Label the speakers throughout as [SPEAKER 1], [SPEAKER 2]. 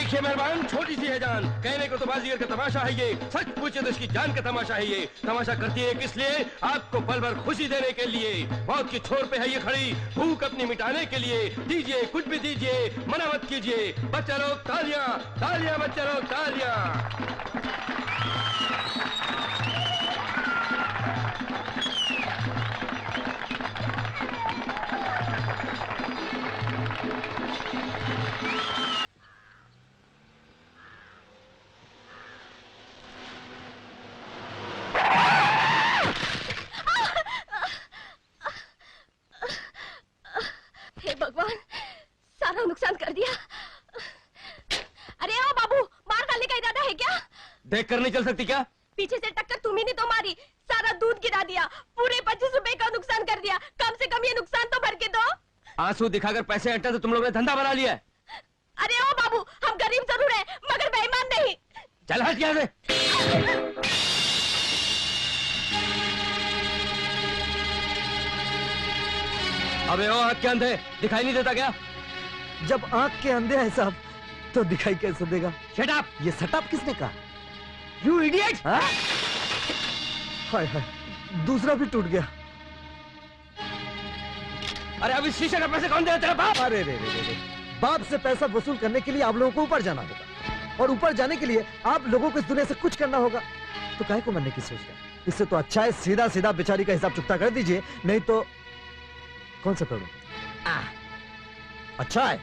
[SPEAKER 1] देखिए मेहरबान, छोटी सी है जान, कहने को तो बाजीगर का तमाशा है ये, सच पूछे तो इसकी जान का तमाशा है ये। तमाशा करती है किस लिए? आपको पल भर खुशी देने के लिए। मौत की छोर पे है ये खड़ी, भूख अपनी मिटाने के लिए। दीजिए कुछ भी दीजिए, मना मत कीजिए। बच्चा लोग तालियां, तालियां बच्चा लोग तालियां। देख कर नहीं चल सकती क्या?
[SPEAKER 2] पीछे से टक्कर तुम्ही ने तो मारी, सारा दूध गिरा दिया, पूरे 25 रुपए का नुकसान कर दिया। कम से कम ये नुकसान तो भर के दो।
[SPEAKER 1] आंसू दिखाकर पैसे हटा तो तुम लोगों ने धंधा बना लिया है।
[SPEAKER 2] अरे ओ बाबू, हम गरीब जरूर हैं, मगर बेईमान नहीं।
[SPEAKER 1] चल हट यहाँ से। अबे ओ आँख के अंधे, दिखाई नहीं देता क्या?
[SPEAKER 3] जब आँख के अंधे हैं साहब तो दिखाई कैसे देगा?
[SPEAKER 1] Shut up!
[SPEAKER 3] ये शट किसने कहा?
[SPEAKER 1] You idiot!
[SPEAKER 3] हाय हाय, दूसरा भी टूट गया।
[SPEAKER 1] अरे अभी शीशे का पैसे कौन देगा? तेरा बाप?
[SPEAKER 3] अरे रे रे रे, बाप से पैसा वसूल करने के लिए आप लोगों को ऊपर जाना होगा, और ऊपर जाने के लिए आप लोगों को इस दुनिया से कुछ करना होगा। तो काहे को मरने की सोच रहे? इससे तो अच्छा है सीधा सीधा बेचारी का हिसाब चुकता कर दीजिए, नहीं तो कौन सा करूं? अच्छा है।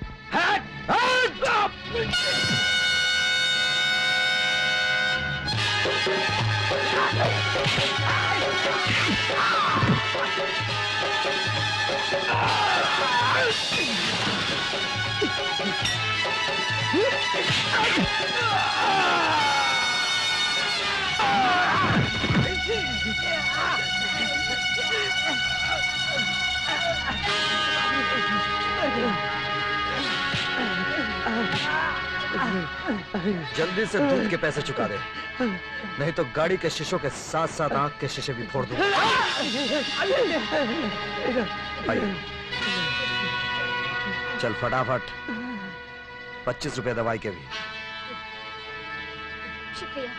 [SPEAKER 3] जल्दी से दूध के पैसे चुका दे, नहीं तो गाड़ी के शीशों के साथ साथ आंख के शीशे भी फोड़ दूंगा। चल फटाफट, 25 रुपए दवाई के भी।
[SPEAKER 2] शुक्रिया।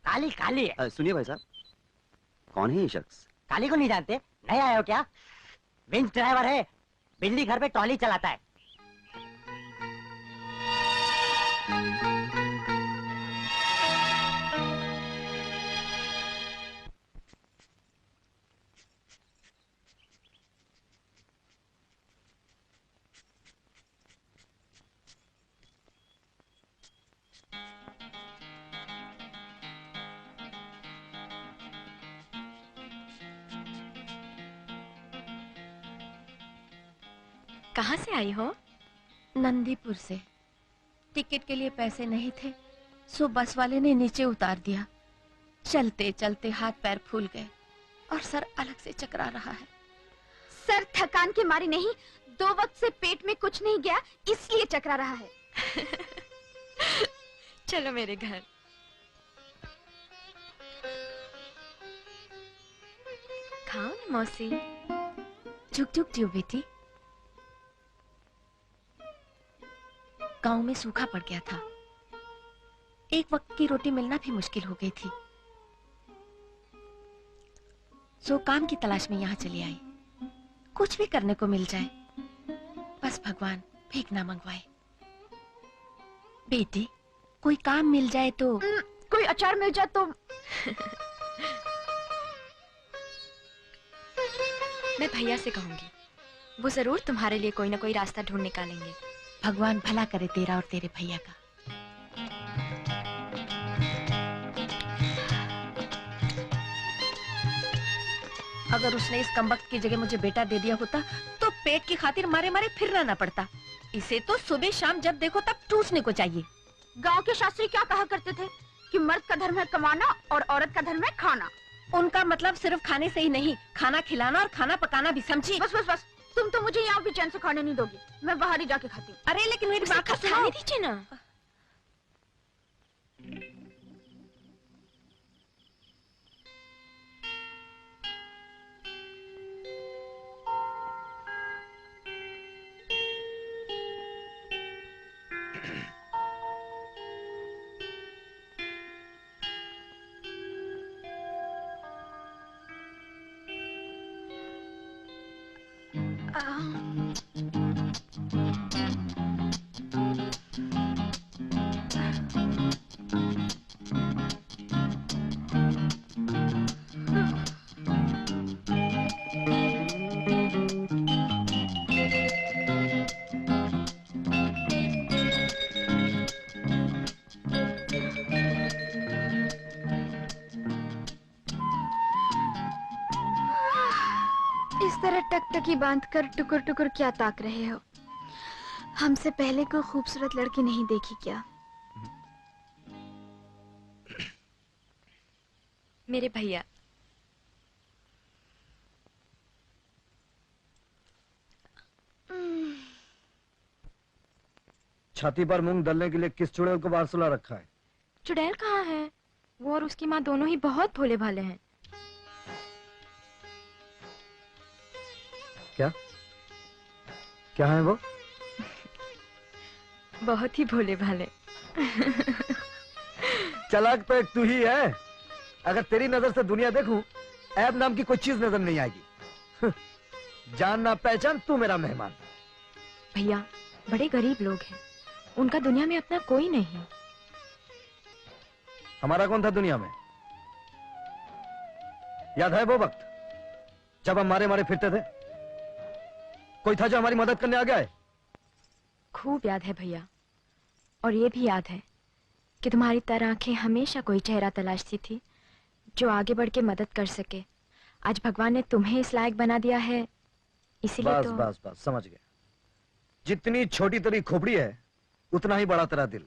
[SPEAKER 4] काली काली है।
[SPEAKER 5] सुनिए भाई साहब, कौन है ये शख्स?
[SPEAKER 4] काली को नहीं जानते? नहीं आए हो क्या? बेंच ड्राइवर है, बिजली घर पे ट्रॉली चलाता है।
[SPEAKER 2] कहाँ से आई हो?
[SPEAKER 6] नंदीपुर से। टिकट के लिए पैसे नहीं थे, सो बस वाले ने नीचे उतार दिया। चलते चलते हाथ पैर फूल गए और सर अलग से चकरा रहा है।
[SPEAKER 2] सर थकान के मारे नहीं, 2 वक्त से पेट में कुछ नहीं गया इसलिए चकरा रहा है।
[SPEAKER 6] चलो मेरे घर। खाओ ना मौसी। झुक झुक जियो बेटी। गांव में सूखा पड़ गया था, एक वक्त की रोटी मिलना भी मुश्किल हो गई थी, सो काम की तलाश में यहाँ चली आई। कुछ भी करने को मिल जाए, बस भगवान भीख ना मंगवाए। बेटी, कोई काम मिल जाए तो।
[SPEAKER 2] कोई अचार मिल जाए तो।
[SPEAKER 6] मैं भैया से कहूंगी, वो जरूर तुम्हारे लिए कोई ना कोई रास्ता ढूंढ निकालेंगे। भगवान भला करे तेरा और तेरे भैया का। अगर उसने इस कमबख्त की जगह मुझे बेटा दे दिया होता तो पेट की खातिर मारे मारे फिरना ना पड़ता। इसे तो सुबह शाम जब देखो तब टूसने को चाहिए।
[SPEAKER 2] गांव के शास्त्री क्या कहा करते थे कि मर्द का धर्म है कमाना और औरत का धर्म है खाना।
[SPEAKER 6] उनका मतलब सिर्फ खाने से ही नहीं, खाना खिलाना और खाना पकाना भी, समझी?
[SPEAKER 2] बस बस बस, तुम तो मुझे यहाँ भी चैन से खाने नहीं दोगी, मैं बाहर ही जाके खाती हूँ।
[SPEAKER 6] अरे लेकिन मेरी बात का सुनाने दीजिए ना।
[SPEAKER 7] इस तरह टकटकी बांधकर टुकुर टुकुर क्या ताक रहे हो? हमसे पहले कोई खूबसूरत लड़की नहीं देखी क्या?
[SPEAKER 2] मेरे भैया।
[SPEAKER 3] छाती पर मूंग दलने के लिए किस चुड़ैल को बाहर सुला रखा है?
[SPEAKER 7] चुड़ैल कहाँ है? वो और उसकी माँ दोनों ही बहुत भोले भाले हैं।
[SPEAKER 3] क्या क्या है वो?
[SPEAKER 7] बहुत ही भोले भाले।
[SPEAKER 3] चालाक तो एक तू ही है। अगर तेरी नजर से दुनिया देखूं, ऐब नाम की कोई चीज नजर नहीं आएगी। जान ना पहचान, तू मेरा मेहमान।
[SPEAKER 7] भैया, बड़े गरीब लोग हैं, उनका दुनिया में अपना कोई नहीं।
[SPEAKER 3] हमारा कौन था दुनिया में? याद है वो वक्त जब हम मारे मारे फिरते थे? कोई था जो हमारी मदद करने आ गया है?
[SPEAKER 7] खूब याद है भैया, और ये भी याद है कि तुम्हारी तरह आंखें हमेशा कोई चेहरा तलाशती थी जो आगे बढ़ के मदद कर सके। आज भगवान ने तुम्हें इस लायक बना दिया है, इसीलिए
[SPEAKER 3] बस
[SPEAKER 7] तो...
[SPEAKER 3] बस बस समझ गया। जितनी छोटी तेरी खोपड़ी है, उतना ही बड़ा तेरा दिल।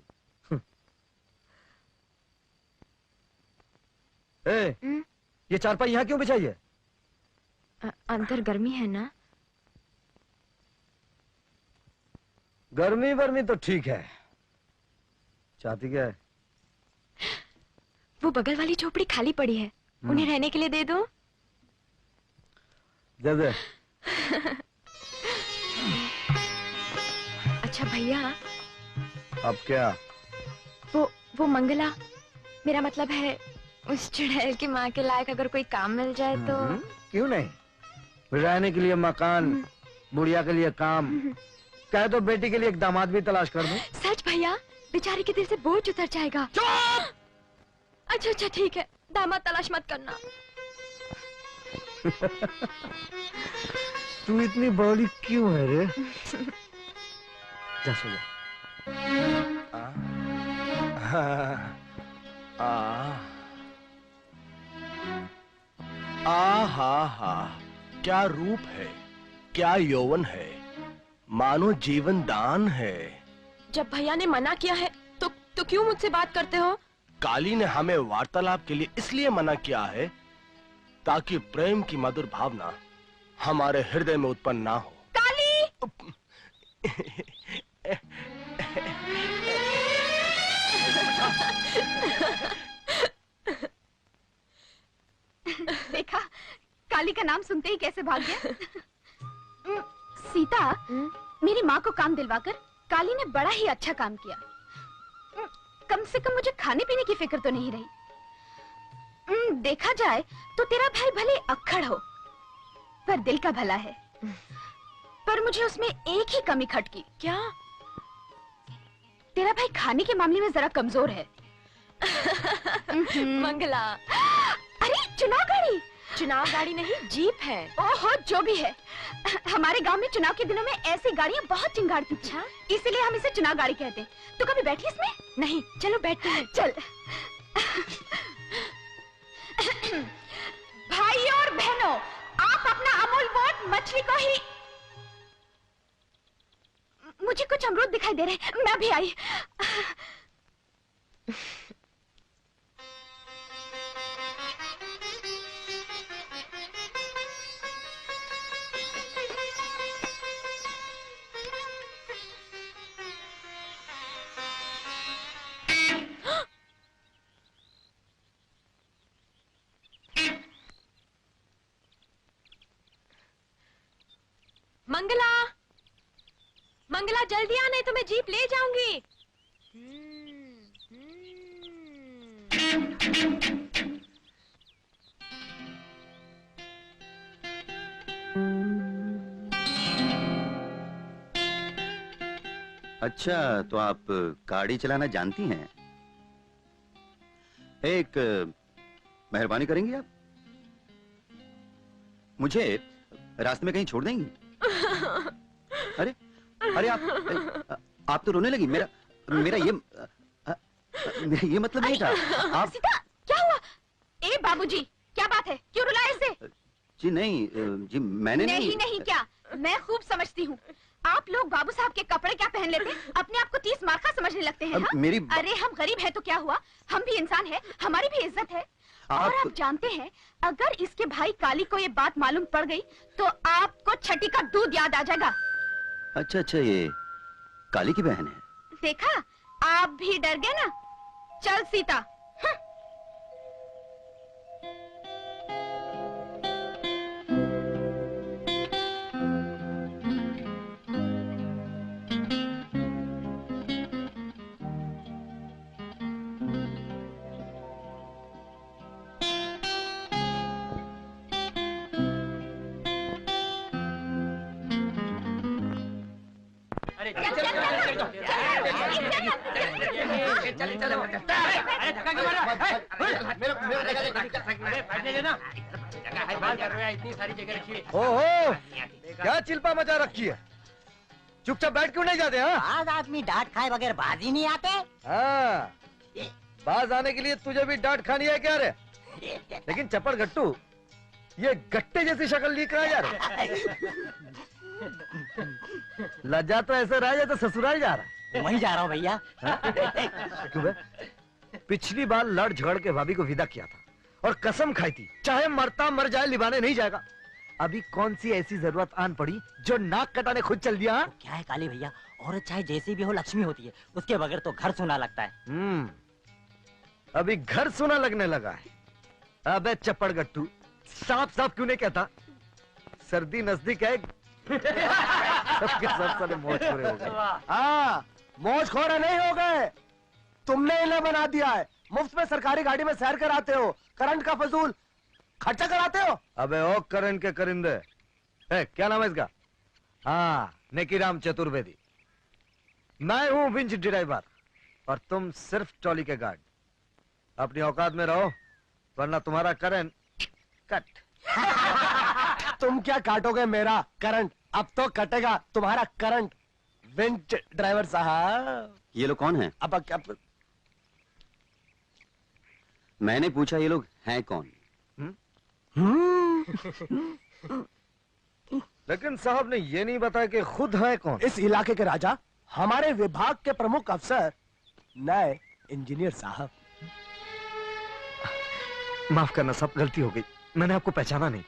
[SPEAKER 3] ए, ये चारपाई यहाँ क्यों बिछाई है?
[SPEAKER 7] अंदर गर्मी है ना?
[SPEAKER 3] गर्मी वर्मी तो ठीक है, चाहती क्या है?
[SPEAKER 7] वो बगल वाली झोपड़ी खाली पड़ी है, उन्हें रहने के लिए दे दो।
[SPEAKER 3] दे दे।
[SPEAKER 7] अच्छा भैया,
[SPEAKER 3] अब क्या?
[SPEAKER 7] वो मंगला, मेरा मतलब है उस चुड़ैल की माँ के लायक अगर कोई काम मिल जाए तो...
[SPEAKER 3] क्यों नहीं? रहने के लिए मकान, बुढ़िया के लिए काम, कहे तो बेटी के लिए एक दामाद भी तलाश कर दूं।
[SPEAKER 7] सच भैया, बेचारी के दिल से बोझ उतर जाएगा। अच्छा अच्छा ठीक है, दामाद तलाश मत करना।
[SPEAKER 3] तू इतनी बड़ी क्यों है रे? जा सो जा।
[SPEAKER 1] हा हा, क्या रूप है, क्या यौवन है, मानो जीवन दान है।
[SPEAKER 2] जब भैया ने मना किया है तो क्यों मुझसे बात करते हो?
[SPEAKER 1] काली ने हमें वार्तालाप के लिए इसलिए मना किया है ताकि प्रेम की मधुर भावना हमारे हृदय में उत्पन्न ना हो।
[SPEAKER 2] काली!
[SPEAKER 7] देखा, काली का नाम सुनते ही कैसे भाग गया। सीता, मेरी माँ को काम दिलवाकर काली ने बड़ा ही अच्छा काम किया। कम से कम मुझे खाने पीने की फिक्र तो नहीं रही। देखा जाए तो तेरा भाई भले अक्खड़ हो, पर दिल का भला है। पर मुझे उसमें एक ही कमी खटकी।
[SPEAKER 2] क्या?
[SPEAKER 7] तेरा भाई खाने के मामले में जरा कमजोर है।
[SPEAKER 2] मंगला,
[SPEAKER 7] अरे चुनाव गाड़ी!
[SPEAKER 2] चुनाव गाड़ी नहीं, जीप है।
[SPEAKER 7] ओहो, जो भी है, हमारे गांव में चुनाव के दिनों में ऐसी गाड़ियां बहुत चिंगारती थी, इसीलिए हम इसे चुनाव गाड़ी कहते हैं। तो कभी बैठी इसमें?
[SPEAKER 2] नहीं, चलो बैठते हैं।
[SPEAKER 7] चल। भाइयों और बहनों, आप अपना अमूल वोट मछली को ही... मुझे कुछ अमरूद दिखाई दे रहे हैं, मैं भी आई।
[SPEAKER 2] मंगला, मंगला जल्दी आ, नहीं तो मैं जीप ले जाऊंगी।
[SPEAKER 5] अच्छा, तो आप गाड़ी चलाना जानती हैं? एक मेहरबानी करेंगी आप? मुझे रास्ते में कहीं छोड़ देंगी? अरे अरे आप तो रोने लगी। मेरा ये मतलब नहीं था। आप
[SPEAKER 7] सीता, क्या हुआ? ए बाबूजी, क्या बात है? क्यों रुलाए इसे?
[SPEAKER 5] जी नहीं, जी मैंने
[SPEAKER 7] नहीं क्या, मैं खूब समझती हूँ। आप लोग बाबू साहब के कपड़े क्या पहन लेते, अपने आप को 30 मार्का समझने लगते हैं। अरे हम गरीब है तो क्या हुआ, हम भी इंसान है, हमारी भी इज्जत है। और आप जानते हैं, अगर इसके भाई काली को ये बात मालूम पड़ गई तो आपको छठी का दूध याद आ जाएगा।
[SPEAKER 5] अच्छा, ये काली की बहन है।
[SPEAKER 7] देखा, आप भी डर गए ना। चल सीता।
[SPEAKER 3] ओहो, क्या चिल्पा मचा रखी है? चुपचाप बैठ क्यों नहीं जाते? हाँ,
[SPEAKER 4] आज आदमी डांट खाए बगैर बाज ही नहीं आते।
[SPEAKER 3] हाँ, बाज आने के लिए तुझे भी डांट खानी है क्या रे? लेकिन चप्पड़ गट्टू, ये गट्टे जैसी शक्ल लिए कहाँ जा रहे? लज्जा तो ऐसे रहा जैसे ससुराल जा रहा है।
[SPEAKER 4] वहीं जा रहा हूँ भैया।
[SPEAKER 3] क्यों बे? पिछली बार लड़ झगड़ के भाभी को विदा किया था और कसम खाई थी, चाहे मरता मर जाए लिबाने नहीं जाएगा। अभी कौन सी ऐसी जरूरत आन पड़ी जो नाक कटाने खुद चल दिया?
[SPEAKER 4] तो क्या है काली भैया, औरत चाहे जैसी भी हो लक्ष्मी होती है, उसके बगैर तो घर सुना लगता है।
[SPEAKER 3] अभी घर सुना लगने लगा है। अबे चप्पड़ गट्टू, साफ साफ क्यों नहीं कहता? सर्दी नजदीक है। सबके सब सारे मौजखोरे हो गए।
[SPEAKER 8] हाँ, मौजखोरे नहीं हो गए, तुमने इन्हें बना दिया है। मुफ्त में सरकारी गाड़ी में सैर कराते हो, करंट का फजूल खर्चा कराते हो।
[SPEAKER 3] अबे ओ करंट के करिंदे, क्या नाम है इसका? हाँ, नेकीराम चतुर्वेदी। मैं हूँ विंच ड्राइवर और तुम सिर्फ ट्रॉली के गार्ड। अपनी औकात में रहो वरना तुम्हारा करंट कट।
[SPEAKER 8] तुम क्या काटोगे मेरा करंट? अब तो कटेगा तुम्हारा करंट, विंच ड्राइवर साहब।
[SPEAKER 5] ये लोग कौन हैं?
[SPEAKER 8] अब
[SPEAKER 5] मैंने पूछा ये लोग हैं कौन?
[SPEAKER 3] लेकिन साहब ने ये नहीं बताया कि खुद है कौन।
[SPEAKER 8] इस इलाके के राजा, हमारे विभाग के प्रमुख अफसर, नए इंजीनियर साहब।
[SPEAKER 3] माफ करना साहब, गलती हो गई, मैंने आपको पहचाना नहीं।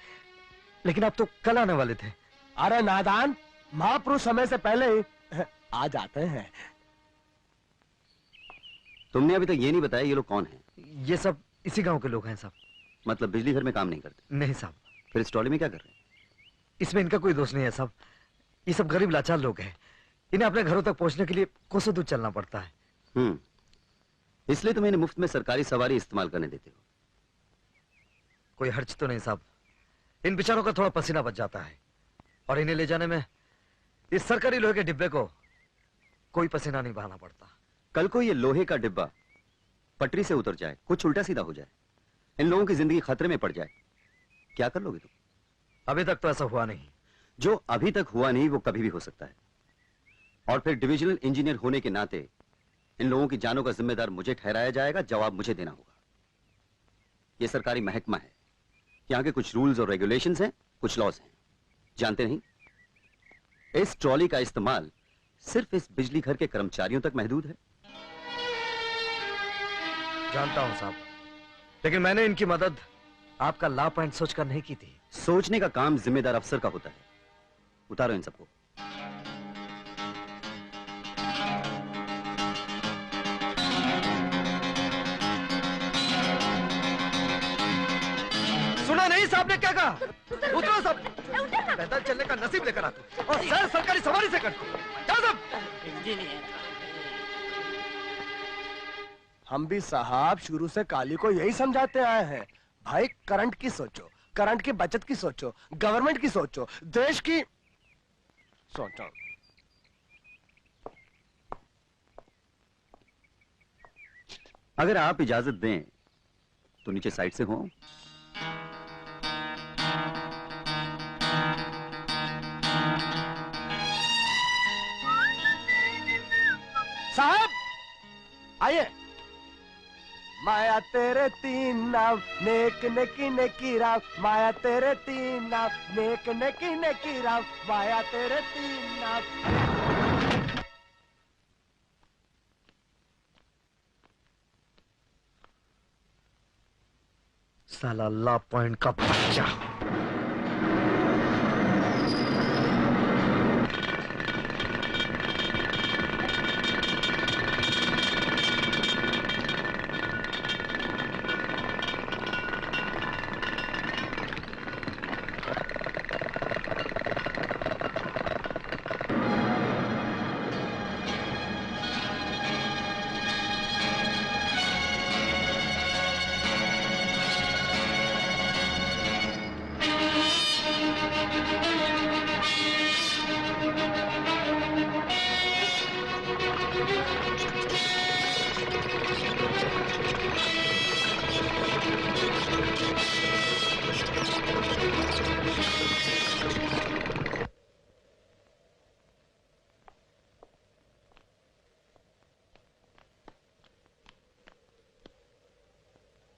[SPEAKER 3] लेकिन आप तो कल आने वाले थे।
[SPEAKER 8] अरे नादान, महापुरुष समय से पहले ही आ जाते हैं।
[SPEAKER 5] तुमने अभी तक ये नहीं बताया ये लोग कौन हैं?
[SPEAKER 3] ये सब इसी गांव के लोग हैं साहब।
[SPEAKER 5] मतलब बिजली घर में काम नहीं करते?
[SPEAKER 3] नहीं साहब।
[SPEAKER 5] फिर इस ट्रॉली में क्या कर रहे हैं?
[SPEAKER 3] इसमें इनका कोई दोष नहीं है साहब। ये सब गरीब लाचार लोग हैं, इन्हें अपने घरों तक पहुंचने के लिए कोसों दूर चलना पड़ता है।
[SPEAKER 5] इसलिए तुम इन्हें मुफ्त में सरकारी सवारी इस्तेमाल करने देते हो?
[SPEAKER 3] कोई हर्ज तो नहीं साहब, इन बेचारों का थोड़ा पसीना बच जाता है और इन्हें ले जाने में इस सरकारी लोहे के डिब्बे को कोई पसीना नहीं बहाना पड़ता।
[SPEAKER 5] कल को ये लोहे का डिब्बा पटरी से उतर जाए, कुछ उल्टा सीधा हो जाए, इन लोगों की जिंदगी खतरे में पड़ जाए, क्या कर लोगे तुम?
[SPEAKER 3] अभी तक तो ऐसा हुआ नहीं।
[SPEAKER 5] जो अभी तक हुआ नहीं वो कभी भी हो सकता है। और फिर डिविजनल इंजीनियर होने के नाते इन लोगों की जानों का जिम्मेदार मुझे ठहराया जाएगा, जवाब मुझे देना होगा। यह सरकारी महकमा है, यहाँ के कुछ रूल्स और रेगुलेशंस हैं, कुछ लॉज हैं, जानते नहीं? इस ट्रॉली का इस्तेमाल सिर्फ इस बिजली घर के कर्मचारियों तक महदूद है।
[SPEAKER 3] जानता हूं साहब, लेकिन मैंने इनकी मदद आपका ला पॉइंट सोचकर नहीं की थी।
[SPEAKER 5] सोचने का काम जिम्मेदार अफसर का होता है। उतारो इन सबको।
[SPEAKER 3] सुना नहीं साहब ने क्या कहा? उतरो सब, पैदल चलने का नसीब लेकर आते और सर सरकारी सवारी से करते। जाओ सब।
[SPEAKER 8] हम भी साहब शुरू से काली को यही समझाते आए हैं, भाई करंट की सोचो, करंट की बचत की सोचो, गवर्नमेंट की सोचो, देश की सोचो।
[SPEAKER 5] अगर आप इजाजत दें तो नीचे साइड से हो।
[SPEAKER 8] साहब आइए। माया तेरे तीन नाम, नेक नेकी नेकी राम, माया तेरे तीन नाम, नेक नेकी नेकी राम, माया तेरे तीन नाम।
[SPEAKER 3] साला ला पॉइंट का बच्चा।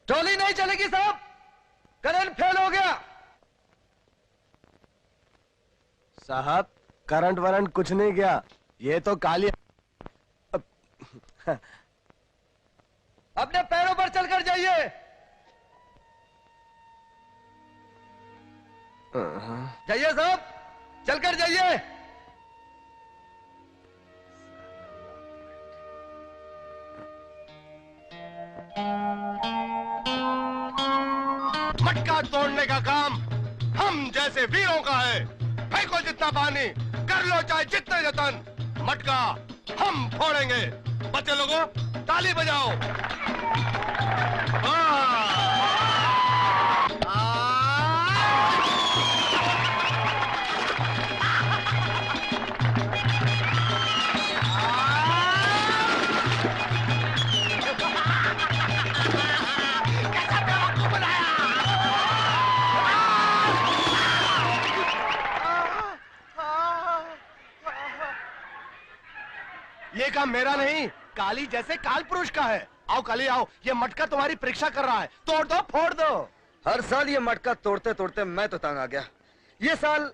[SPEAKER 3] ट्रॉली नहीं चलेगी साहब, करंट फेल हो गया।
[SPEAKER 8] साहब करंट वरंट कुछ नहीं गया, ये तो काली।
[SPEAKER 3] अपने पैरों पर चलकर जाइए। जाइए साहब, चलकर जाइए।
[SPEAKER 1] मटका तोड़ने का काम हम जैसे वीरों का है। फेंको जितना पानी, कर लो चाहे जितने जतन, मटका हम फोड़ेंगे। बच्चे लोगों ताली बजाओ।
[SPEAKER 8] ये काम मेरा नहीं, काली जैसे काल पुरुष का है। आओ काली आओ, ये मटका तुम्हारी परीक्षा कर रहा है। तोड़ दो फोड़ दो।
[SPEAKER 3] हर साल ये मटका तोड़ते तोड़ते मैं तो तंग आ गया। ये साल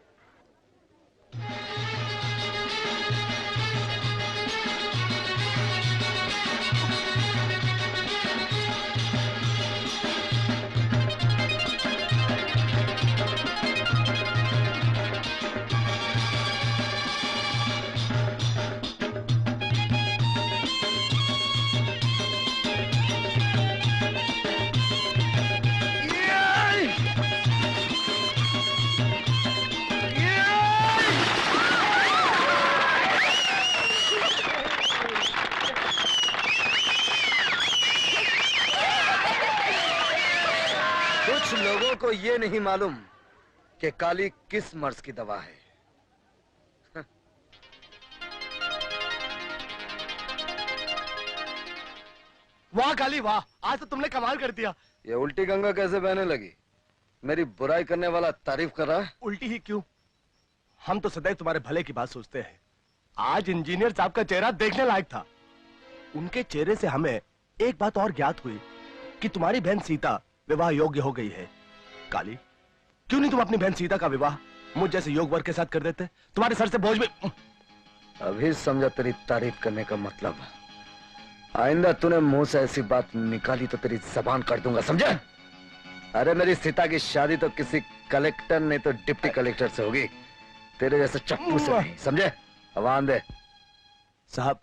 [SPEAKER 3] लोगों को ये नहीं मालूम कि काली किस मर्ज की दवा है।
[SPEAKER 8] वाह काली वाह, आज तो तुमने कमाल कर दिया।
[SPEAKER 3] ये उल्टी गंगा कैसे बहने लगी? मेरी बुराई करने वाला तारीफ कर रहा है।
[SPEAKER 8] उल्टी ही क्यों, हम तो सदैव तुम्हारे भले की बात सोचते हैं। आज इंजीनियर साहब का चेहरा देखने लायक था। उनके चेहरे से हमें एक बात और ज्ञात हुई कि तुम्हारी बहन सीता विवाह योग्य हो गई है। काली, क्यों नहीं तुम अपनी बहन सीता का विवाह मुझ जैसे योग वर्ग के साथ कर देते? तुम्हारे सर से बोझ में।
[SPEAKER 3] अभी समझा तेरी तारीफ करने का मतलब। आइंदा तूने मुंह से ऐसी बात निकाली तो तेरी जबान काट दूंगा, समझे? अरे मेरी सीता की शादी तो किसी कलेक्टर नहीं तो डिप्टी कलेक्टर से होगी, तेरे जैसे चप्पू से नहीं, समझे? आवाज दे।
[SPEAKER 8] साहब,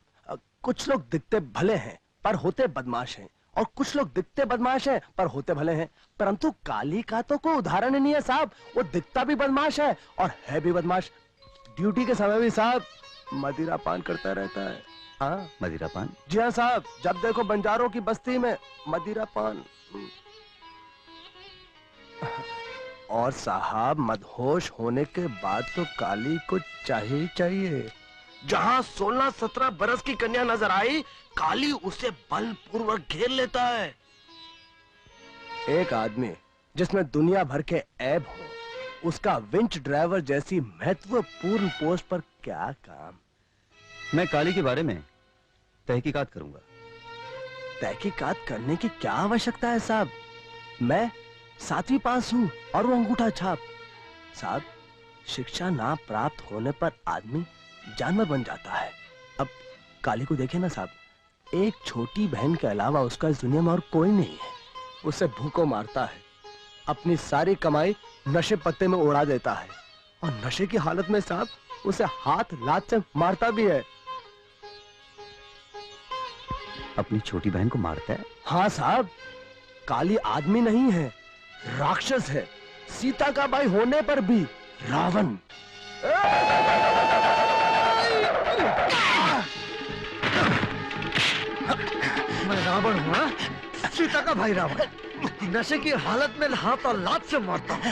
[SPEAKER 8] कुछ लोग दिखते भले हैं पर होते बदमाश हैं, और कुछ लोग दिखते बदमाश हैं पर होते भले हैं। परंतु काली का तो कोई उदाहरण नहीं है साहब। वो दिखता भी बदमाश है और है भी बदमाश। ड्यूटी के समय भी साहब मदिरा पान करता रहता है। हाँ,
[SPEAKER 5] मदिरा पान?
[SPEAKER 8] जी हाँ साहब, जब देखो बंजारों की बस्ती में मदिरा पान। और साहब मदहोश होने के बाद तो काली को चाहिए। जहाँ 16-17 बरस की कन्या नजर आई, काली उसे बलपूर्वक घेर लेता है। एक आदमी जिसमें दुनिया भर के ऐब हो, उसका विंच ड्राइवर जैसी महत्वपूर्ण पोस्ट पर क्या काम?
[SPEAKER 5] मैं काली के बारे में तहकीकात करूंगा।
[SPEAKER 8] तहकीकात करने की क्या आवश्यकता है साहब? मैं 7वीं पास हूँ और वो अंगूठा छाप। साहब, शिक्षा ना प्राप्त होने पर आदमी जानवर बन जाता है। अब काली को देखे ना साहब, एक छोटी बहन के अलावा उसका इस दुनिया में और कोई नहीं है। उसे भूखों मारता है, अपनी सारी कमाई नशे पत्ते में उड़ा देता है, और नशे की हालत में साहब उसे हाथ लात से मारता भी है।
[SPEAKER 5] अपनी छोटी बहन को मारता है?
[SPEAKER 8] हाँ साहब, काली आदमी नहीं है, राक्षस है, सीता का भाई होने पर भी रावण।
[SPEAKER 3] मैं रावण हूँ हाँ? सीता का भाई रावण, नशे की हालत में हाथ और लात से मारता हूँ।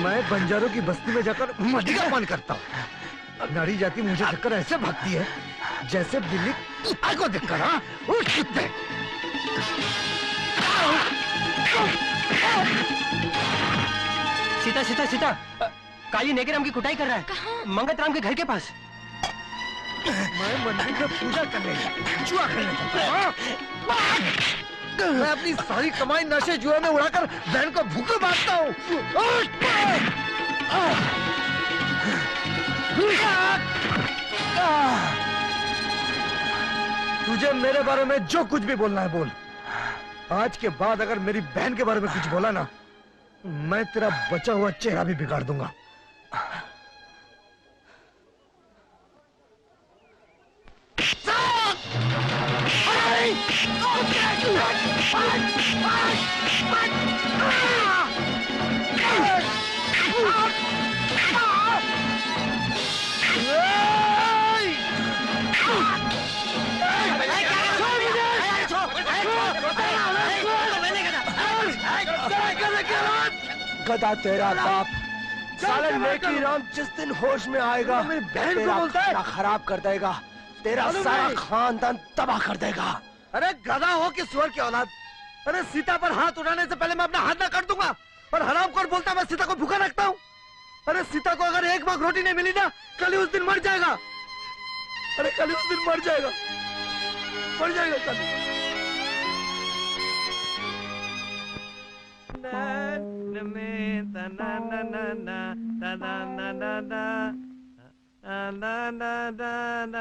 [SPEAKER 3] मैं बंजारों की बस्ती में जाकर मदी का पान करता हूँ। नारी जाति मुझे देखकर ऐसे भागती है जैसे बिल्ली कुत्ते को देखकर। हाँ, उठ कुत्ते।
[SPEAKER 4] सीता सीता सीता, काली नेगेराम की कुटाई कर रहा है।
[SPEAKER 2] कहाँ?
[SPEAKER 4] मंगत राम के घर के पास।
[SPEAKER 3] मैं मंदिर में पूजा करने, जुआ खेलने जाता हूँ। मैं अपनी सारी कमाई नशे जुए में उड़ाकर बहन को भूखे मारता हूँ। तुझे मेरे बारे में जो कुछ भी बोलना है बोल। आज के बाद अगर मेरी बहन के बारे में कुछ बोला ना, मैं तेरा बचा हुआ चेहरा भी बिगाड़ दूंगा।
[SPEAKER 8] गधा तेरा बाप, साले नेकी राम जिस दिन होश में आएगा
[SPEAKER 3] मेरी बहन को
[SPEAKER 8] तेरा
[SPEAKER 3] बोलता है।
[SPEAKER 8] खाना खराब कर देगा, तेरा सारा खानदान तबाह कर देगा।
[SPEAKER 3] अरे गधा हो कि सुअर की औलाद, अरे सीता पर हाथ उठाने से पहले मैं अपना हाथ ना काट दूंगा। और हरामखोर बोलता मैं सीता को भूखा रखता हूँ। अरे सीता को अगर एक वक्त रोटी नहीं मिली ना, कल ही उस दिन मर जाएगा। अरे कल ही उस दिन मर जाएगा, मर जाएगा कल।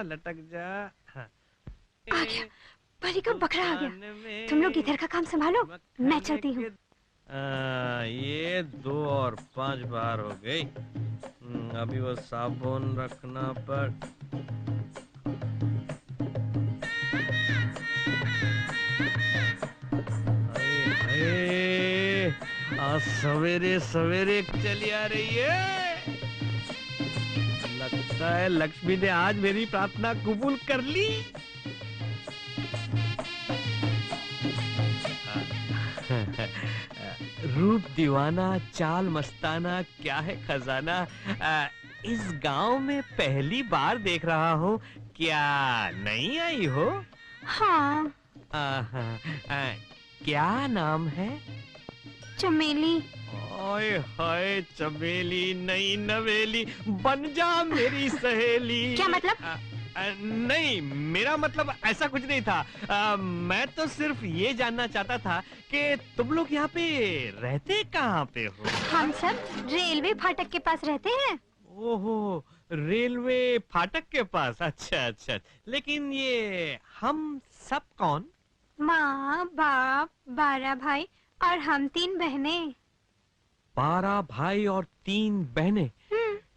[SPEAKER 1] लटक जा।
[SPEAKER 7] आ गया, परी का बकरा आ गया। तुम लोग इधर का काम संभालो, मैं चलती हूँ।
[SPEAKER 1] ये 2 और 5 बार हो गई। अभी वो साबुन रखना पर। आज सवेरे सवेरे चली आ रही है। लगता है लक्ष्मी ने आज मेरी प्रार्थना कबूल कर ली। रूप दीवाना, चाल मस्ताना, क्या है खजाना। इस गांव में पहली बार देख रहा हूँ। क्या नहीं आई हो?
[SPEAKER 7] हाँ।
[SPEAKER 1] क्या नाम है?
[SPEAKER 7] चमेली।
[SPEAKER 1] ओए हाय, चमेली नहीं नवेली, बन जा मेरी सहेली।
[SPEAKER 7] क्या मतलब?
[SPEAKER 1] नहीं, मेरा मतलब ऐसा कुछ नहीं था। मैं तो सिर्फ ये जानना चाहता था कि तुम लोग यहाँ पे रहते कहाँ पे हो?
[SPEAKER 7] हम सब रेलवे फाटक के पास रहते हैं।
[SPEAKER 1] ओहो, रेलवे फाटक के पास। अच्छा अच्छा, लेकिन ये हम सब कौन?
[SPEAKER 7] माँ, बाप, 12 भाई और हम 3 बहनें।
[SPEAKER 1] 12 भाई और 3 बहनें,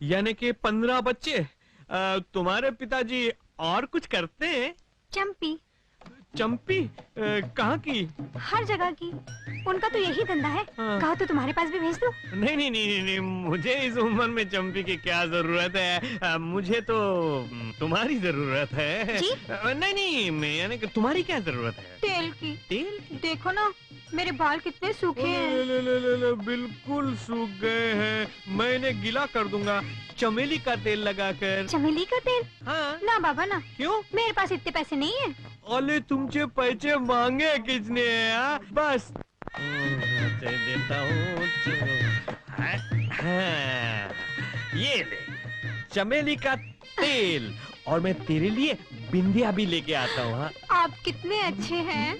[SPEAKER 1] यानी कि 15 बच्चे। तुम्हारे पिताजी और कुछ करते हैं?
[SPEAKER 7] चंपी।
[SPEAKER 1] चंपी? कहाँ की?
[SPEAKER 7] हर जगह की। उनका तो यही धंधा है।
[SPEAKER 1] हाँ।
[SPEAKER 7] कहो तो तुम्हारे पास भी भेज दूं?
[SPEAKER 1] नहीं नहीं नहीं नहीं, मुझे इस उम्र में चंपी की क्या जरूरत है। मुझे तो तुम्हारी जरूरत है।
[SPEAKER 7] जी?
[SPEAKER 1] नहीं नहीं, मैं यानी कि तुम्हारी क्या जरूरत है?
[SPEAKER 7] तेल की।
[SPEAKER 1] तेल की?
[SPEAKER 7] देखो ना, मेरे बाल कितने सूखे हैं।
[SPEAKER 1] ले, बिल्कुल सूख गए हैं। मैं इन्हें गीला कर दूंगा चमेली का तेल लगाकर।
[SPEAKER 7] चमेली का तेल?
[SPEAKER 1] हाँ।
[SPEAKER 7] ना बाबा ना।
[SPEAKER 1] क्यों?
[SPEAKER 7] मेरे पास इतने पैसे नहीं है।
[SPEAKER 1] ओले तुमसे पैसे मांगे किसने है? बस दे देता हूँ। ये ले चमेली का तेल, और मैं तेरे लिए बिंदिया भी लेके आता हूँ। हाँ?
[SPEAKER 7] आप कितने अच्छे हैं।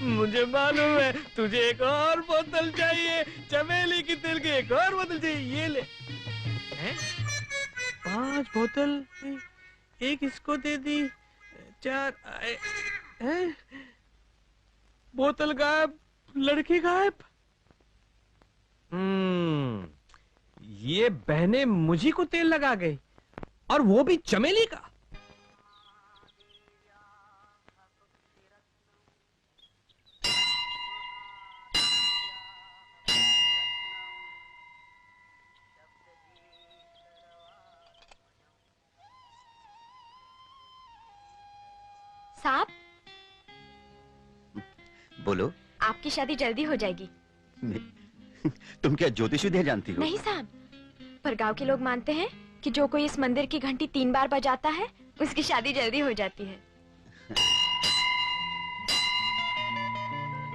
[SPEAKER 1] मुझे मालूम है तुझे एक और बोतल चाहिए, चमेली की तेल की एक और बोतल चाहिए। ये ले। हैं? 5 बोतल, एक इसको दे दी, 4 हैं? बोतल गायब, लड़की गायब। ये बहनें मुझी को तेल लगा गई, और वो भी चमेली का।
[SPEAKER 2] साहब,
[SPEAKER 5] बोलो।
[SPEAKER 2] आपकी शादी जल्दी हो जाएगी।
[SPEAKER 5] तुम क्या ज्योतिष विद्या जानती हो?
[SPEAKER 2] नहीं साहब, पर गांव के लोग मानते हैं कि जो कोई इस मंदिर की घंटी 3 बार बजाता है उसकी शादी जल्दी हो जाती है।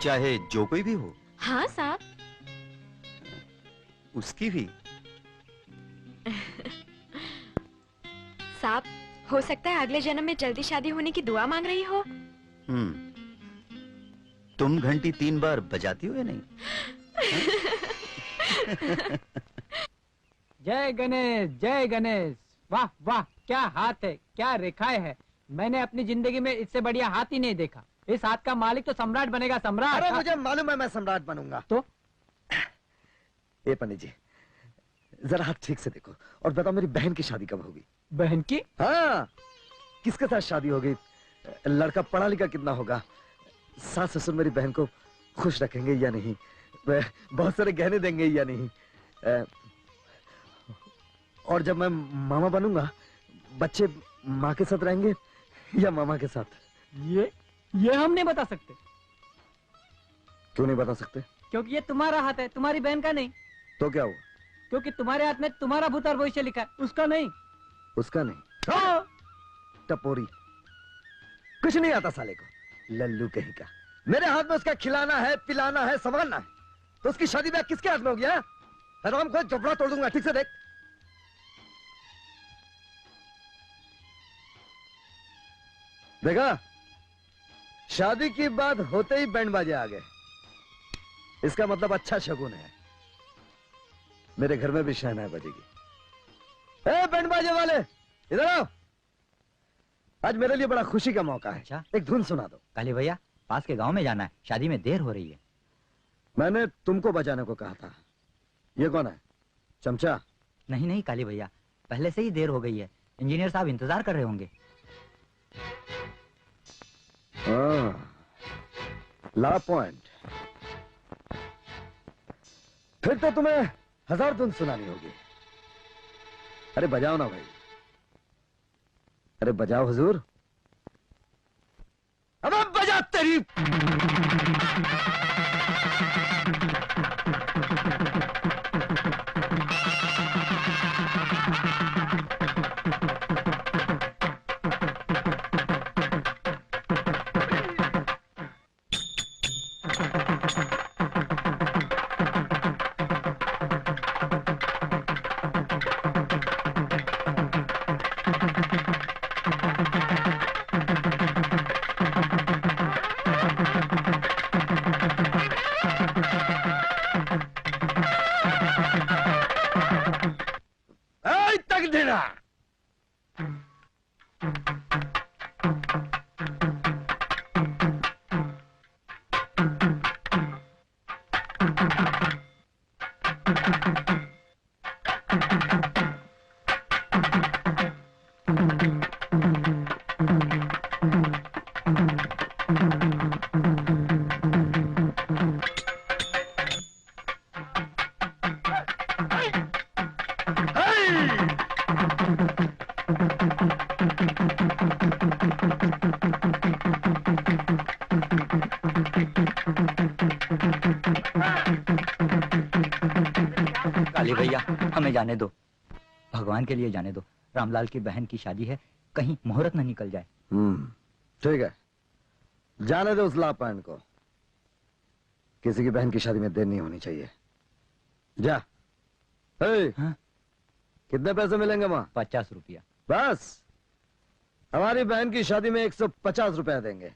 [SPEAKER 5] चाहे जो कोई भी हो?
[SPEAKER 2] हाँ साहब।
[SPEAKER 5] उसकी भी?
[SPEAKER 2] साहब, हो सकता है अगले जन्म में जल्दी शादी होने की दुआ मांग रही हो।
[SPEAKER 5] तुम घंटी 3 बार बजाती हो या नहीं?
[SPEAKER 9] जय गणेश, जय गणेश। वाह वाह, क्या हाथ है, क्या रेखाएं है। मैंने अपनी जिंदगी में इससे बढ़िया हाथ ही नहीं देखा। इस हाथ का मालिक तो सम्राट बनेगा, सम्राट।
[SPEAKER 3] अरे मुझे मालूम है मैं सम्राट बनूंगा।
[SPEAKER 9] तो
[SPEAKER 3] ए पंडित जी, जरा हाथ ठीक से देखो और बताओ मेरी बहन की शादी कब होगी?
[SPEAKER 9] बहन की?
[SPEAKER 3] हाँ, किसके साथ शादी होगी? लड़का पढ़ा लिखा कितना होगा? सास ससुर मेरी बहन को खुश रखेंगे या नहीं? बहुत सारे गहने देंगे या नहीं? और जब मैं मामा बनूंगा, बच्चे माँ के साथ रहेंगे या मामा के साथ?
[SPEAKER 9] ये हम नहीं बता सकते।
[SPEAKER 3] क्यों नहीं बता सकते?
[SPEAKER 9] क्योंकि ये तुम्हारा हाथ है, तुम्हारी बहन का नहीं।
[SPEAKER 3] तो क्या हुआ?
[SPEAKER 9] क्योंकि तुम्हारे हाथ में तुम्हारा भूत और भविष्य लिखा है, उसका नहीं।
[SPEAKER 3] उसका नहीं? टपोरी, कुछ नहीं आता साले को, लल्लू कहीं का। मेरे हाथ में उसका खिलाना है, पिलाना है, संभालना है, तो उसकी शादी ब्याह किसके हाथ में हो गया? हराम को जबड़ा तोड़ दूंगा। ठीक से देख। देखा, शादी की बात होते ही बैंड बाजे आ गए। इसका मतलब अच्छा शगुन है। मेरे घर में भी शहनाई बजेगी। ए बैंड बाजे वाले, इधर आओ। आज मेरे लिए बड़ा खुशी का मौका है।
[SPEAKER 4] अच्छा?
[SPEAKER 3] एक धुन सुना दो।
[SPEAKER 4] काली भैया, पास के गांव में जाना है, शादी में देर हो रही है।
[SPEAKER 3] मैंने तुमको बजाने को कहा था। ये कौन है? चमचा?
[SPEAKER 4] नहीं नहीं काली भैया, पहले से ही देर हो गई है, इंजीनियर साहब इंतजार कर रहे होंगे।
[SPEAKER 3] ला पॉइंट। फिर तो तुम्हें 1000 धुन सुनानी होगी। अरे बजाओ ना भाई, अरे बजाओ हुजूर। अब बजा तेरी।
[SPEAKER 10] काली भैया हमें जाने दो, भगवान के लिए जाने दो। रामलाल की बहन की शादी है, कहीं मुहूर्त न निकल जाए।
[SPEAKER 3] ठीक है, जाने दो उस लापान को। किसी की बहन की शादी में देर नहीं होनी चाहिए। जा।
[SPEAKER 10] हाँ?
[SPEAKER 3] कितने पैसे मिलेंगे वहां?
[SPEAKER 10] 50 रुपया।
[SPEAKER 3] बस हमारी बहन की शादी में 150 रुपया देंगे।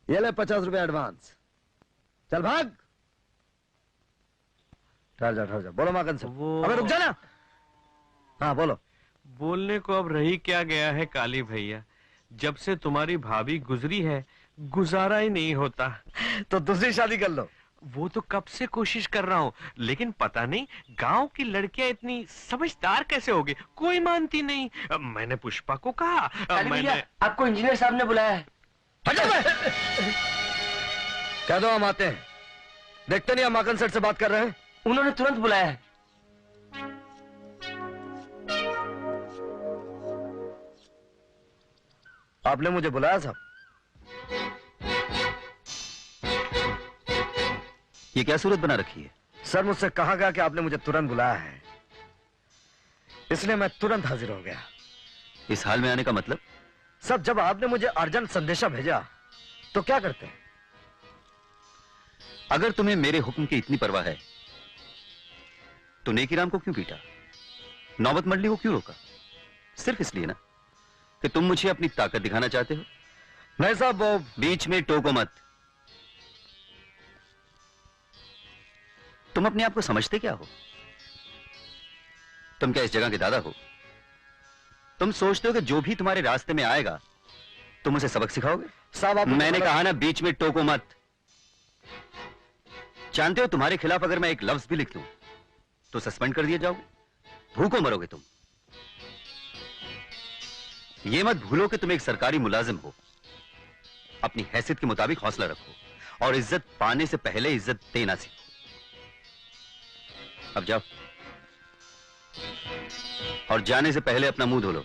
[SPEAKER 3] ये ले 50 रुपया एडवांस। चल भाग। ठहर जा। बोलो माकन से। अबे रुक जा ना। हाँ बोलो।
[SPEAKER 1] बोलने को अब रही क्या गया है काली भैया, जब से तुम्हारी भाभी गुजरी है गुजारा ही नहीं होता।
[SPEAKER 3] तो दूसरी शादी कर लो।
[SPEAKER 1] वो तो कब से कोशिश कर रहा हूँ, लेकिन पता नहीं गांव की लड़कियां इतनी समझदार कैसे होगी, कोई मानती नहीं। मैंने पुष्पा को कहा। मैंने
[SPEAKER 4] आपको इंजीनियर साहब ने बुलाया है।
[SPEAKER 3] कह दो हम आते हैं। देखते नहीं हम माकन सेठ से बात कर रहे हैं।
[SPEAKER 4] उन्होंने तुरंत बुलाया है।
[SPEAKER 3] आपने मुझे बुलाया साहब?
[SPEAKER 5] ये क्या सूरत बना रखी है?
[SPEAKER 3] सर मुझसे कहा गया कि आपने मुझे तुरंत बुलाया है, इसलिए मैं तुरंत हाजिर हो गया।
[SPEAKER 5] इस हाल में आने का मतलब?
[SPEAKER 3] सर जब आपने मुझे अर्जेंट संदेशा भेजा तो क्या करते हैं?
[SPEAKER 5] अगर तुम्हें मेरे हुक्म की इतनी परवाह है तो नेकीराम को क्यों पीटा, नौबत मंडली को क्यों रोका? सिर्फ इसलिए ना कि तुम मुझे अपनी ताकत दिखाना चाहते हो?
[SPEAKER 3] नहीं साहब, वो
[SPEAKER 5] बीच में टोको मत। तुम अपने आप को समझते क्या हो? तुम क्या इस जगह के दादा हो? तुम सोचते हो कि जो भी तुम्हारे रास्ते में आएगा तुम उसे सबक सिखाओगे?
[SPEAKER 3] साहब आप
[SPEAKER 5] मैंने कहा ना बीच में टोको मत। जानते हो तुम्हारे खिलाफ अगर मैं एक लफ्ज भी लिख दूं तो सस्पेंड कर दिए जाओगे, भूखों मरोगे तुम। ये मत भूलो कि तुम एक सरकारी मुलाजिम हो। अपनी हैसियत के मुताबिक हौसला रखो और इज्जत पाने से पहले इज्जत देना सीखो। अब जाओ और जाने से पहले अपना मुंह धो लो।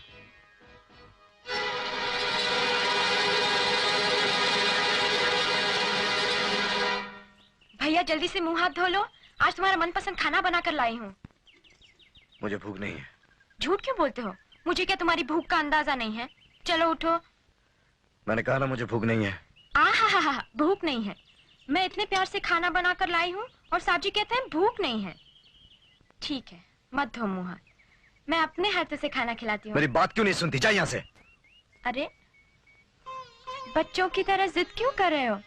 [SPEAKER 2] भैया जल्दी से मुंह हाथ धो लो, आज तुम्हारा मनपसंद खाना बनाकर लाई हूँ।
[SPEAKER 3] मुझे भूख नहीं है।
[SPEAKER 2] झूठ क्यों बोलते हो? मुझे क्या तुम्हारी भूख का अंदाजा नहीं है? चलो उठो।
[SPEAKER 3] मैंने कहा ना मुझे भूख नहीं है।
[SPEAKER 2] हा, भूख नहीं है। मैं इतने प्यार से खाना बनाकर लाई हूँ और साहब जी कहते हैं भूख नहीं है। ठीक है, मत धो मुंह हाथ, मैं अपने हाथों से खाना खिलाती हूँ।
[SPEAKER 3] मेरी बात क्यों नहीं सुनती? जा यहाँ से।
[SPEAKER 2] अरे बच्चों की तरह जिद क्यों कर रहे हो?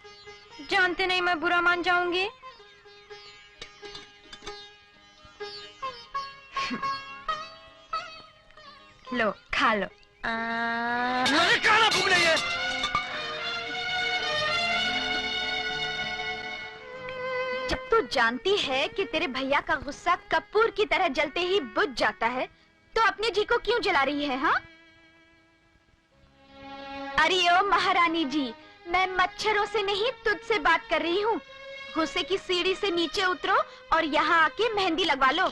[SPEAKER 2] जानते नहीं मैं बुरा मान जाऊंगी। लो खा लो।
[SPEAKER 3] मुझे खाना भूख नहीं है।
[SPEAKER 7] जब तू जानती है कि तेरे भैया का गुस्सा कपूर की तरह जलते ही बुझ जाता है तो अपने जी को क्यों जला रही है? हाँ? अरे ओ महारानी जी, मैं मच्छरों से नहीं तुझसे बात कर रही हूँ। गुस्से की सीढ़ी से नीचे उतरो और यहाँ आके मेहंदी लगवा लो।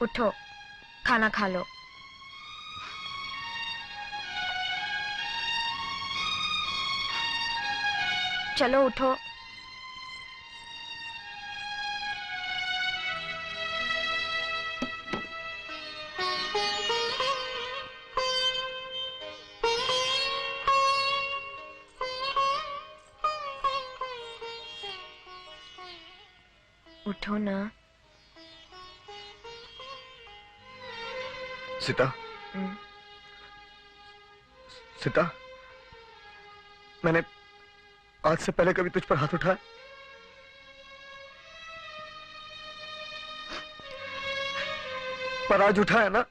[SPEAKER 2] उठो, खाना खा लो। चलो उठो। उठो ना।
[SPEAKER 3] सीता, सीता, मैंने आज से पहले कभी तुझ पर हाथ उठाया? पर आज उठाया ना,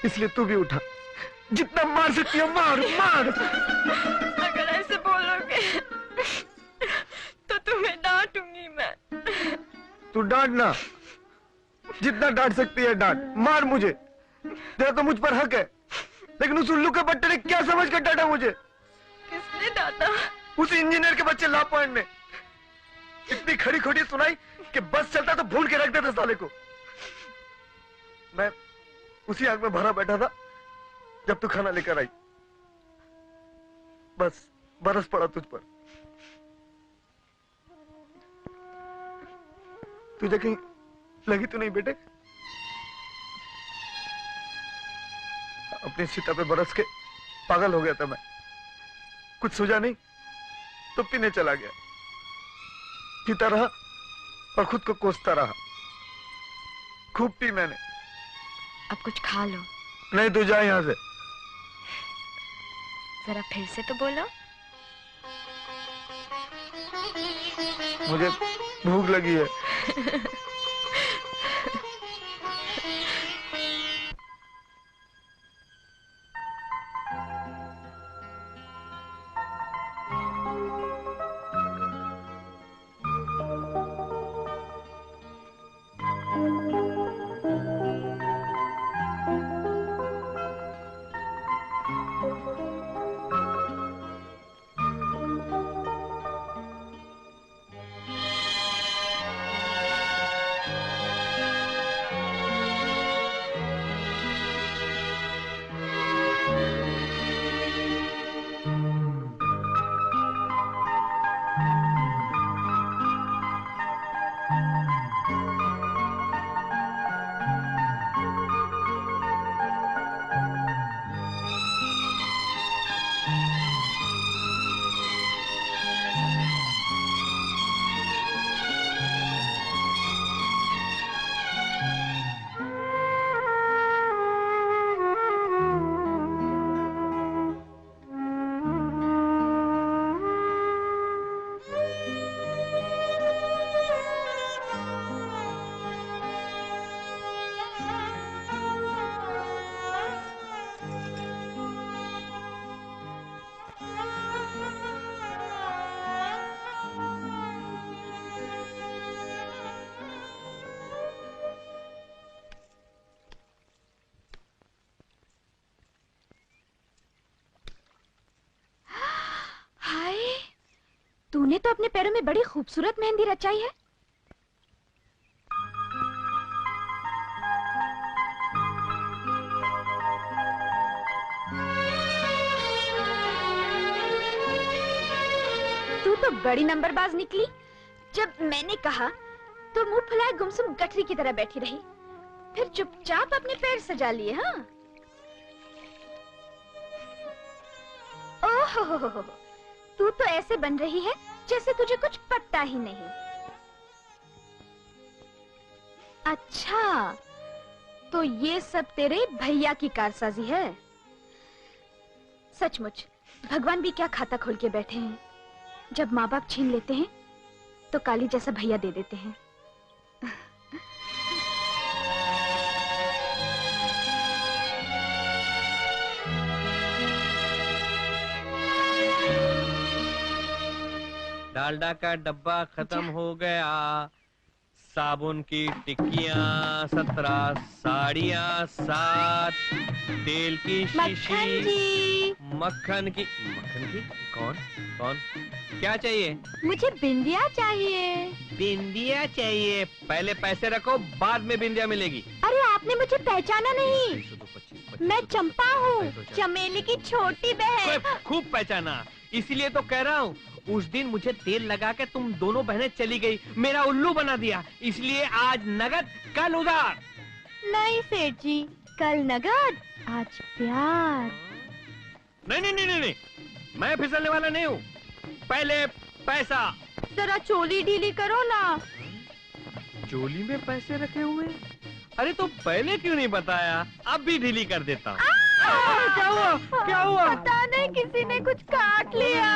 [SPEAKER 3] इसलिए तू भी उठा। जितना मार सकती हो मार, मार।
[SPEAKER 2] अगर ऐसे बोलोगे
[SPEAKER 8] तू डांट ना, जितना डांट सकती है डांट, मार मुझे, तेरा तो मुझ पर हक है, लेकिन उस उल्लू के बट्टे ने क्या समझ कर डांटा मुझे?
[SPEAKER 6] किसने डांटा?
[SPEAKER 8] उस इंजीनियर के बच्चे लापॉइंट ने इतनी खड़ी खोटी सुनाई कि बस चलता तो भूल के रख देता साले को। मैं उसी आग में भरा बैठा था जब तू खाना लेकर आई, बस बरस पड़ा तुझ पर। तुझे कहीं लगी तो नहीं बेटे? अपनी सीता पे बरस के पागल हो गया था मैं, कुछ सूझा नहीं तो पीने चला गया, पीता रहा और खुद को कोसता रहा। खूब पी मैंने।
[SPEAKER 2] अब कुछ खा लो।
[SPEAKER 8] नहीं, तू जा यहां से।
[SPEAKER 2] जरा फिर से तो बोलो।
[SPEAKER 8] मुझे भूख लगी है।
[SPEAKER 7] तूने तो अपने पैरों में बड़ी खूबसूरत मेहंदी रचाई है। तू तो बड़ी नंबरबाज निकली। जब मैंने कहा तो मुंह फुलाए गुमसुम गठरी की तरह बैठी रही, फिर चुपचाप अपने पैर सजा लिए। हाँ, ओहो, तू तो ऐसे बन रही है जैसे तुझे कुछ पता ही नहीं। अच्छा, तो ये सब तेरे भैया की कारसाजी है। सचमुच भगवान भी क्या खाता खोल के बैठे हैं, जब माँ बाप छीन लेते हैं तो काली जैसा भैया दे देते हैं।
[SPEAKER 1] डालडा का डब्बा खत्म हो गया, साबुन की टिक्कियाँ 17, साड़ियाँ 7, तेल की शीशी, मक्खन की कौन क्या चाहिए?
[SPEAKER 7] मुझे बिंदिया चाहिए।
[SPEAKER 1] बिंदिया चाहिए? पहले पैसे रखो, बाद में बिंदिया मिलेगी।
[SPEAKER 7] अरे आपने मुझे पहचाना नहीं, मैं चंपा हूँ, चमेली की छोटी बहन।
[SPEAKER 1] खूब पहचाना, इसीलिए तो कह रहा हूँ। उस दिन मुझे तेल लगा के तुम दोनों बहनें चली गई, मेरा उल्लू बना दिया, इसलिए आज नगद कल उधार।
[SPEAKER 7] नहीं सेठ जी, कल नगद आज प्यार।
[SPEAKER 1] नहीं, मैं फिसलने वाला नहीं हूँ। पहले पैसा।
[SPEAKER 7] जरा चोली ढीली करो ना।
[SPEAKER 1] चोली में पैसे रखे हुए? अरे तो पहले क्यों नहीं बताया? अब भी ढीली कर देता हूँ। क्या हुआ?
[SPEAKER 7] पता नहीं, किसी ने कुछ काट लिया।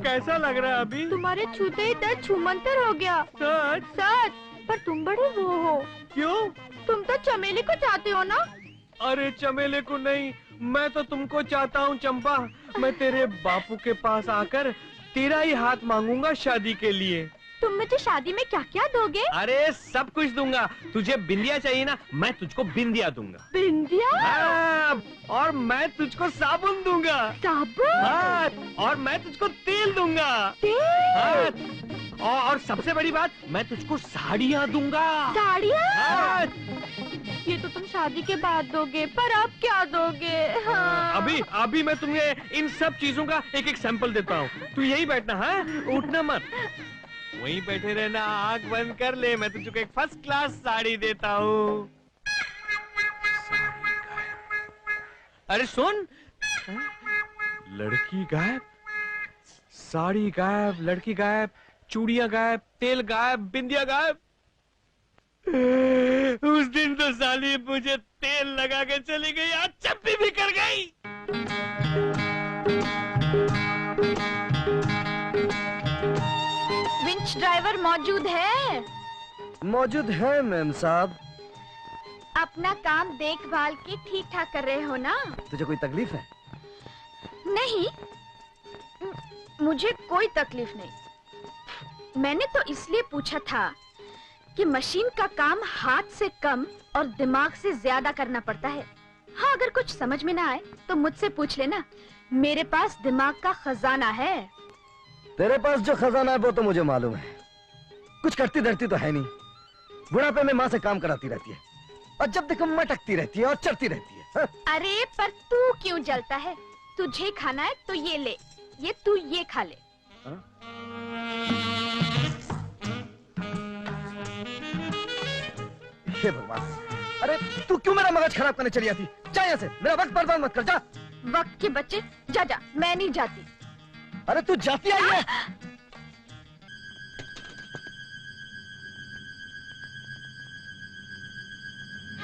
[SPEAKER 1] कैसा लग रहा है अभी?
[SPEAKER 7] तुम्हारे छूते ही दर्द छूमंतर हो गया। सच, पर तुम बड़े वो हो।
[SPEAKER 1] क्यों?
[SPEAKER 7] तुम तो चमेली को चाहते हो ना?
[SPEAKER 1] अरे चमेले को नहीं, मैं तो तुमको चाहता हूँ चंपा। मैं तेरे बापू के पास आकर तेरा ही हाथ मांगूंगा शादी के लिए।
[SPEAKER 7] तुम मुझे शादी में क्या क्या दोगे?
[SPEAKER 1] अरे सब कुछ दूंगा। तुझे बिंदिया चाहिए ना, मैं तुझको बिंदिया दूंगा।
[SPEAKER 7] बिंदिया?
[SPEAKER 1] हाँ, और मैं तुझको साबुन दूंगा।
[SPEAKER 7] साबुन?
[SPEAKER 1] हाँ, और मैं तुझको तेल दूंगा।
[SPEAKER 7] तेल?
[SPEAKER 1] हाँ, और सबसे बड़ी बात, मैं तुझको साड़ियाँ दूंगा।
[SPEAKER 7] साड़ियाँ?
[SPEAKER 1] हाँ।
[SPEAKER 7] ये तो तुम शादी के बाद दोगे, पर अब क्या दोगे? हाँ।
[SPEAKER 1] अभी मैं तुम्हें इन सब चीजों का एक एक सैंपल देता हूँ। तू यही बैठना, हाँ, उठना मत, वहीं बैठे रहना, आंख बंद कर ले, मैं तुझको एक फर्स्ट क्लास साड़ी देता हूँ। अरे सुन, लड़की गायब, साड़ी गायब, लड़की गायब, चूड़ियां गायब, तेल गायब, बिंदिया गायब। उस दिन तो साली मुझे तेल लगा के चली गई, आज चप्पी भी कर गई।
[SPEAKER 7] विंच ड्राइवर मौजूद है?
[SPEAKER 3] मौजूद है मैम साहब।
[SPEAKER 7] अपना काम देखभाल की ठीक ठाक कर रहे हो ना?
[SPEAKER 3] तुझे कोई तकलीफ है?
[SPEAKER 7] नहीं, मुझे कोई तकलीफ नहीं। मैंने तो इसलिए पूछा था कि मशीन का काम हाथ से कम और दिमाग से ज्यादा करना पड़ता है। हाँ, अगर कुछ समझ में ना आए तो मुझसे पूछ लेना, मेरे पास दिमाग का खजाना है।
[SPEAKER 3] तेरे पास जो खजाना है वो तो मुझे मालूम है। कुछ करती धरती तो है नहीं। बुढ़ापे में माँ से काम कराती रहती है और जब देखो मटकती रहती है और चढ़ती रहती है। हाँ?
[SPEAKER 7] अरे पर तू क्यों जलता है? तुझे खाना है तो ये ले, ये तू ये खा ले।
[SPEAKER 3] हाँ? हे भगवान, अरे तू क्यों मेरा मगज खराब करने चली आती? जा यहाँ से, मेरा वक्त बर्बाद मत कर, जा।
[SPEAKER 7] वक्त के बच्चे, जा जा, मैं नहीं जाती।
[SPEAKER 3] अरे तू जाती आई है?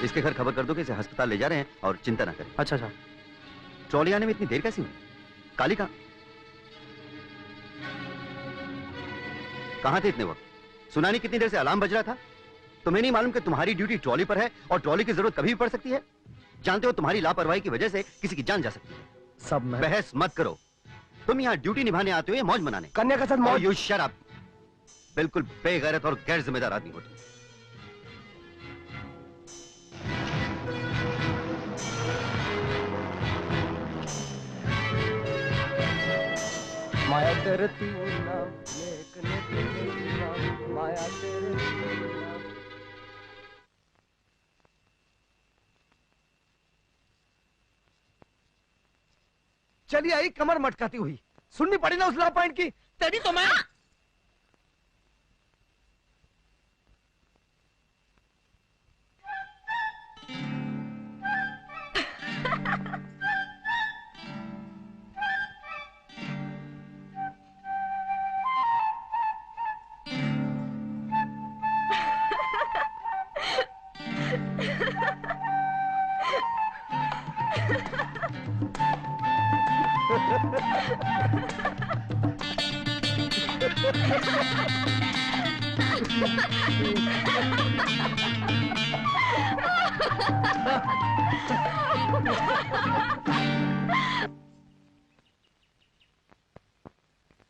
[SPEAKER 5] इसके घर खबर कर दो कि इसे अस्पताल ले जा रहे हैं और चिंता ना करें।
[SPEAKER 8] अच्छा अच्छा।
[SPEAKER 5] ट्रॉली आने में इतनी देर कैसी हुई? काली कहाँ थे इतने वक्त? सुना नहीं कितनी देर से अलार्म बज रहा था? तुम्हें नहीं मालूम कि तुम्हारी ड्यूटी ट्रॉली पर है और ट्रॉली की जरूरत कभी भी पड़ सकती है? जानते हो तुम्हारी लापरवाही की वजह से किसी की जान जा सकती है।
[SPEAKER 3] सब मैं
[SPEAKER 5] बहस मत करो। तुम यहाँ ड्यूटी निभाने आते हो या मौज मनाने?
[SPEAKER 8] कन्या के साथ मौज।
[SPEAKER 5] You shut up. बिल्कुल बेगैरत और गैर जिम्मेदार आदमी हो तुम।
[SPEAKER 8] माया तेरे नाम, माया तेरे नाम।
[SPEAKER 3] चली आई कमर मटकाती हुई। सुननी पड़ी ना उस ला पॉइंट की। तेरी तो मैं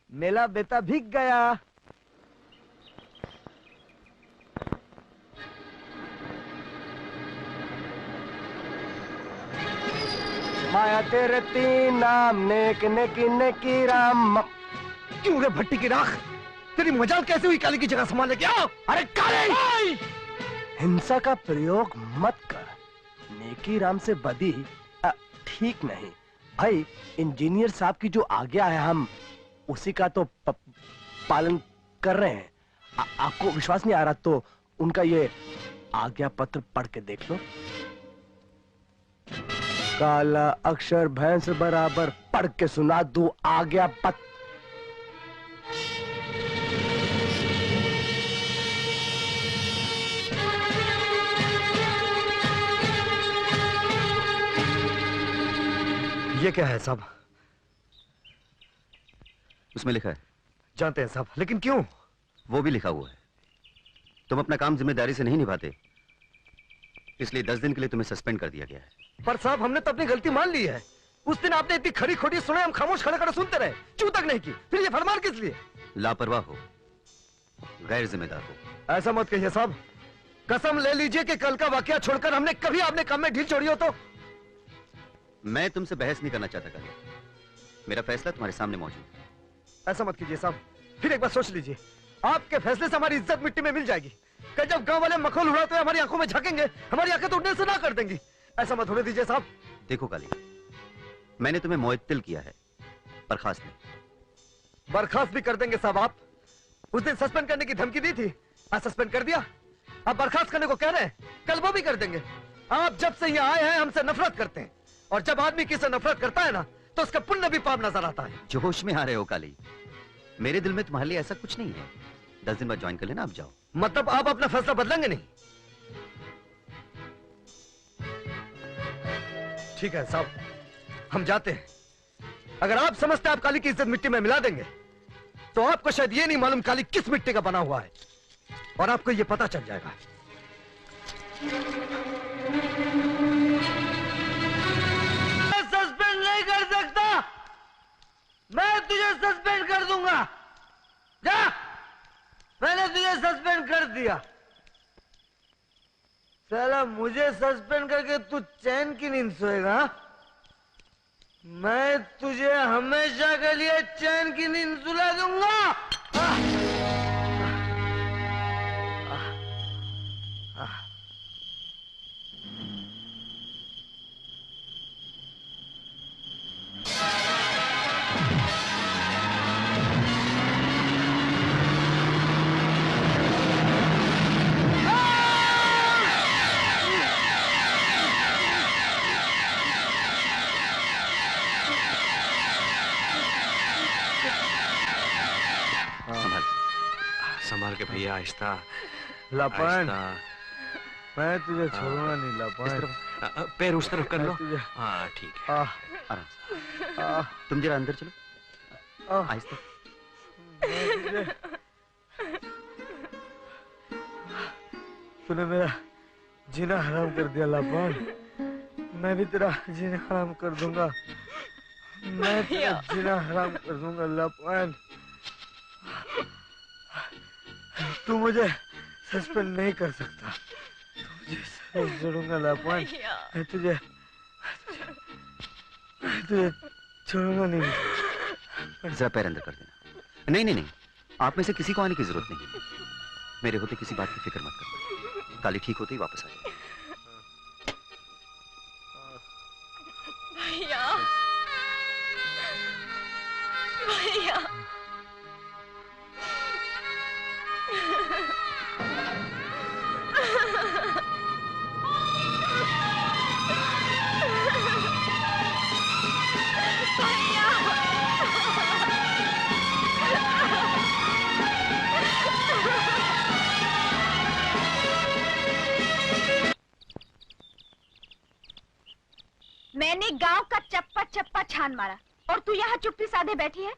[SPEAKER 3] मेला बेटा भीग गया।
[SPEAKER 8] माया तेरे तीन नाम, नेक नेकी नेकी राम।
[SPEAKER 3] क्यों रे भट्टी की राख, तेरी मजाल कैसे हुई काली की जगह संभालने की? आओ। अरे काली,
[SPEAKER 8] हिंसा का प्रयोग मत कर। नेकी राम से बदी ठीक नहीं भाई। इंजीनियर साहब की जो आज्ञा है हम उसी का तो पालन कर रहे हैं। आपको विश्वास नहीं आ रहा तो उनका ये आज्ञा पत्र पढ़ के देख लो। काला अक्षर भैंस बराबर, पढ़ के सुना दो आज्ञा पत्र।
[SPEAKER 3] ये क्या है साहब?
[SPEAKER 5] उसमें लिखा है।
[SPEAKER 3] जानते हैं साहब, लेकिन क्यों?
[SPEAKER 5] वो भी लिखा हुआ है। तुम अपना काम जिम्मेदारी से नहीं निभाते, इसलिए 10 दिन के लिए तुम्हें सस्पेंड कर दिया गया है।
[SPEAKER 3] पर साहब हमने तो अपनी गलती मान ली है। उस दिन आपने इतनी खड़ी खोटी सुने, हम खामोश खड़े खड़े सुनते रहे, चू तक नहीं की। फिर ये फरमान किस लिए?
[SPEAKER 5] लापरवाह हो, गैर जिम्मेदार हो।
[SPEAKER 3] ऐसा मत कहिए साहब, कसम ले लीजिए कि कल का वाकया छोड़कर हमने कभी आपने काम में ढील छोड़ी हो तो।
[SPEAKER 5] मैं तुमसे बहस नहीं करना चाहता काली, मेरा फैसला तुम्हारे सामने मौजूद है।
[SPEAKER 3] ऐसा मत कीजिए साहब, फिर एक बार सोच लीजिए, आपके फैसले से हमारी इज्जत मिट्टी में मिल जाएगी। कि जब गांव वाले मखौल उड़ाते हुए हमारी आंखों में झांकेंगे, हमारी आंखें तो उड़ने से ना कर देंगी। ऐसा मत होने दीजिए साहब।
[SPEAKER 5] देखो काली, मैंने तुम्हें मुअत्तल किया है, बर्खास्त नहीं।
[SPEAKER 3] बर्खास्त भी कर देंगे साहब आप। उस दिन सस्पेंड करने की धमकी दी थी, आज सस्पेंड कर दिया, अब बर्खास्त करने को कह रहे हैं, कल वो भी कर देंगे। आप जब से यहाँ आए हैं हमसे नफरत करते हैं, और जब आदमी किसी से नफरत करता है ना, तो उसका पुण्य भी पाप नजर आता है।
[SPEAKER 5] जोश में आ रहे हो काली, मेरे दिल में तुम्हारे लिए ऐसा कुछ नहीं है। 10 दिन बाद ज्वाइन कर लेना, आप जाओ।
[SPEAKER 3] मतलब आप अपना फैसला बदलेंगे नहीं? ठीक है साहब, हम जाते हैं। अगर आप समझते हैं आप काली की इज्जत मिट्टी में मिला देंगे, तो आपको शायद ये नहीं मालूम काली किस मिट्टी का बना हुआ है, और आपको ये पता चल जाएगा।
[SPEAKER 11] मैं सस्पेंड नहीं कर सकता, मैं तुझे सस्पेंड कर दूंगा। जा, मैंने तुझे सस्पेंड कर दिया। साला मुझे सस्पेंड करके तू चैन की नींद सोएगा? मैं तुझे हमेशा के लिए चैन की नींद सुला दूंगा।
[SPEAKER 1] संभाल के भैया, आहिस्ता।
[SPEAKER 11] लपन, मैं तुझे छोड़ूंगा नहीं लपन।
[SPEAKER 1] पैर उस तरफ कर लो।
[SPEAKER 11] तुझे
[SPEAKER 1] हाँ ठीक है,
[SPEAKER 5] आराम से। तुम जरा अंदर चलो, आहिस्ता।
[SPEAKER 11] तूने मेरा जीना हराम कर दिया लपन, मैं भी तेरा जीना हराम कर दूंगा। मैं तेरा जीना हराम कर दूंगा लपन। तू मुझे सस्पेंड नहीं कर सकता, तुझे छोड़ूंगा लपन। मैं तुझे छोड़ूंगा नहीं।
[SPEAKER 5] जरा पैर अंदर कर देना। नहीं नहीं नहीं, आप में से किसी को आने की जरूरत नहीं। मेरे होते किसी बात की फिक्र मत करो, काली ठीक होते ही वापस आ जाए।
[SPEAKER 6] भैया, भैया,
[SPEAKER 7] मैंने गांव का चप्पा चप्पा छान मारा और तू यहाँ चुप्पी साधे बैठी है।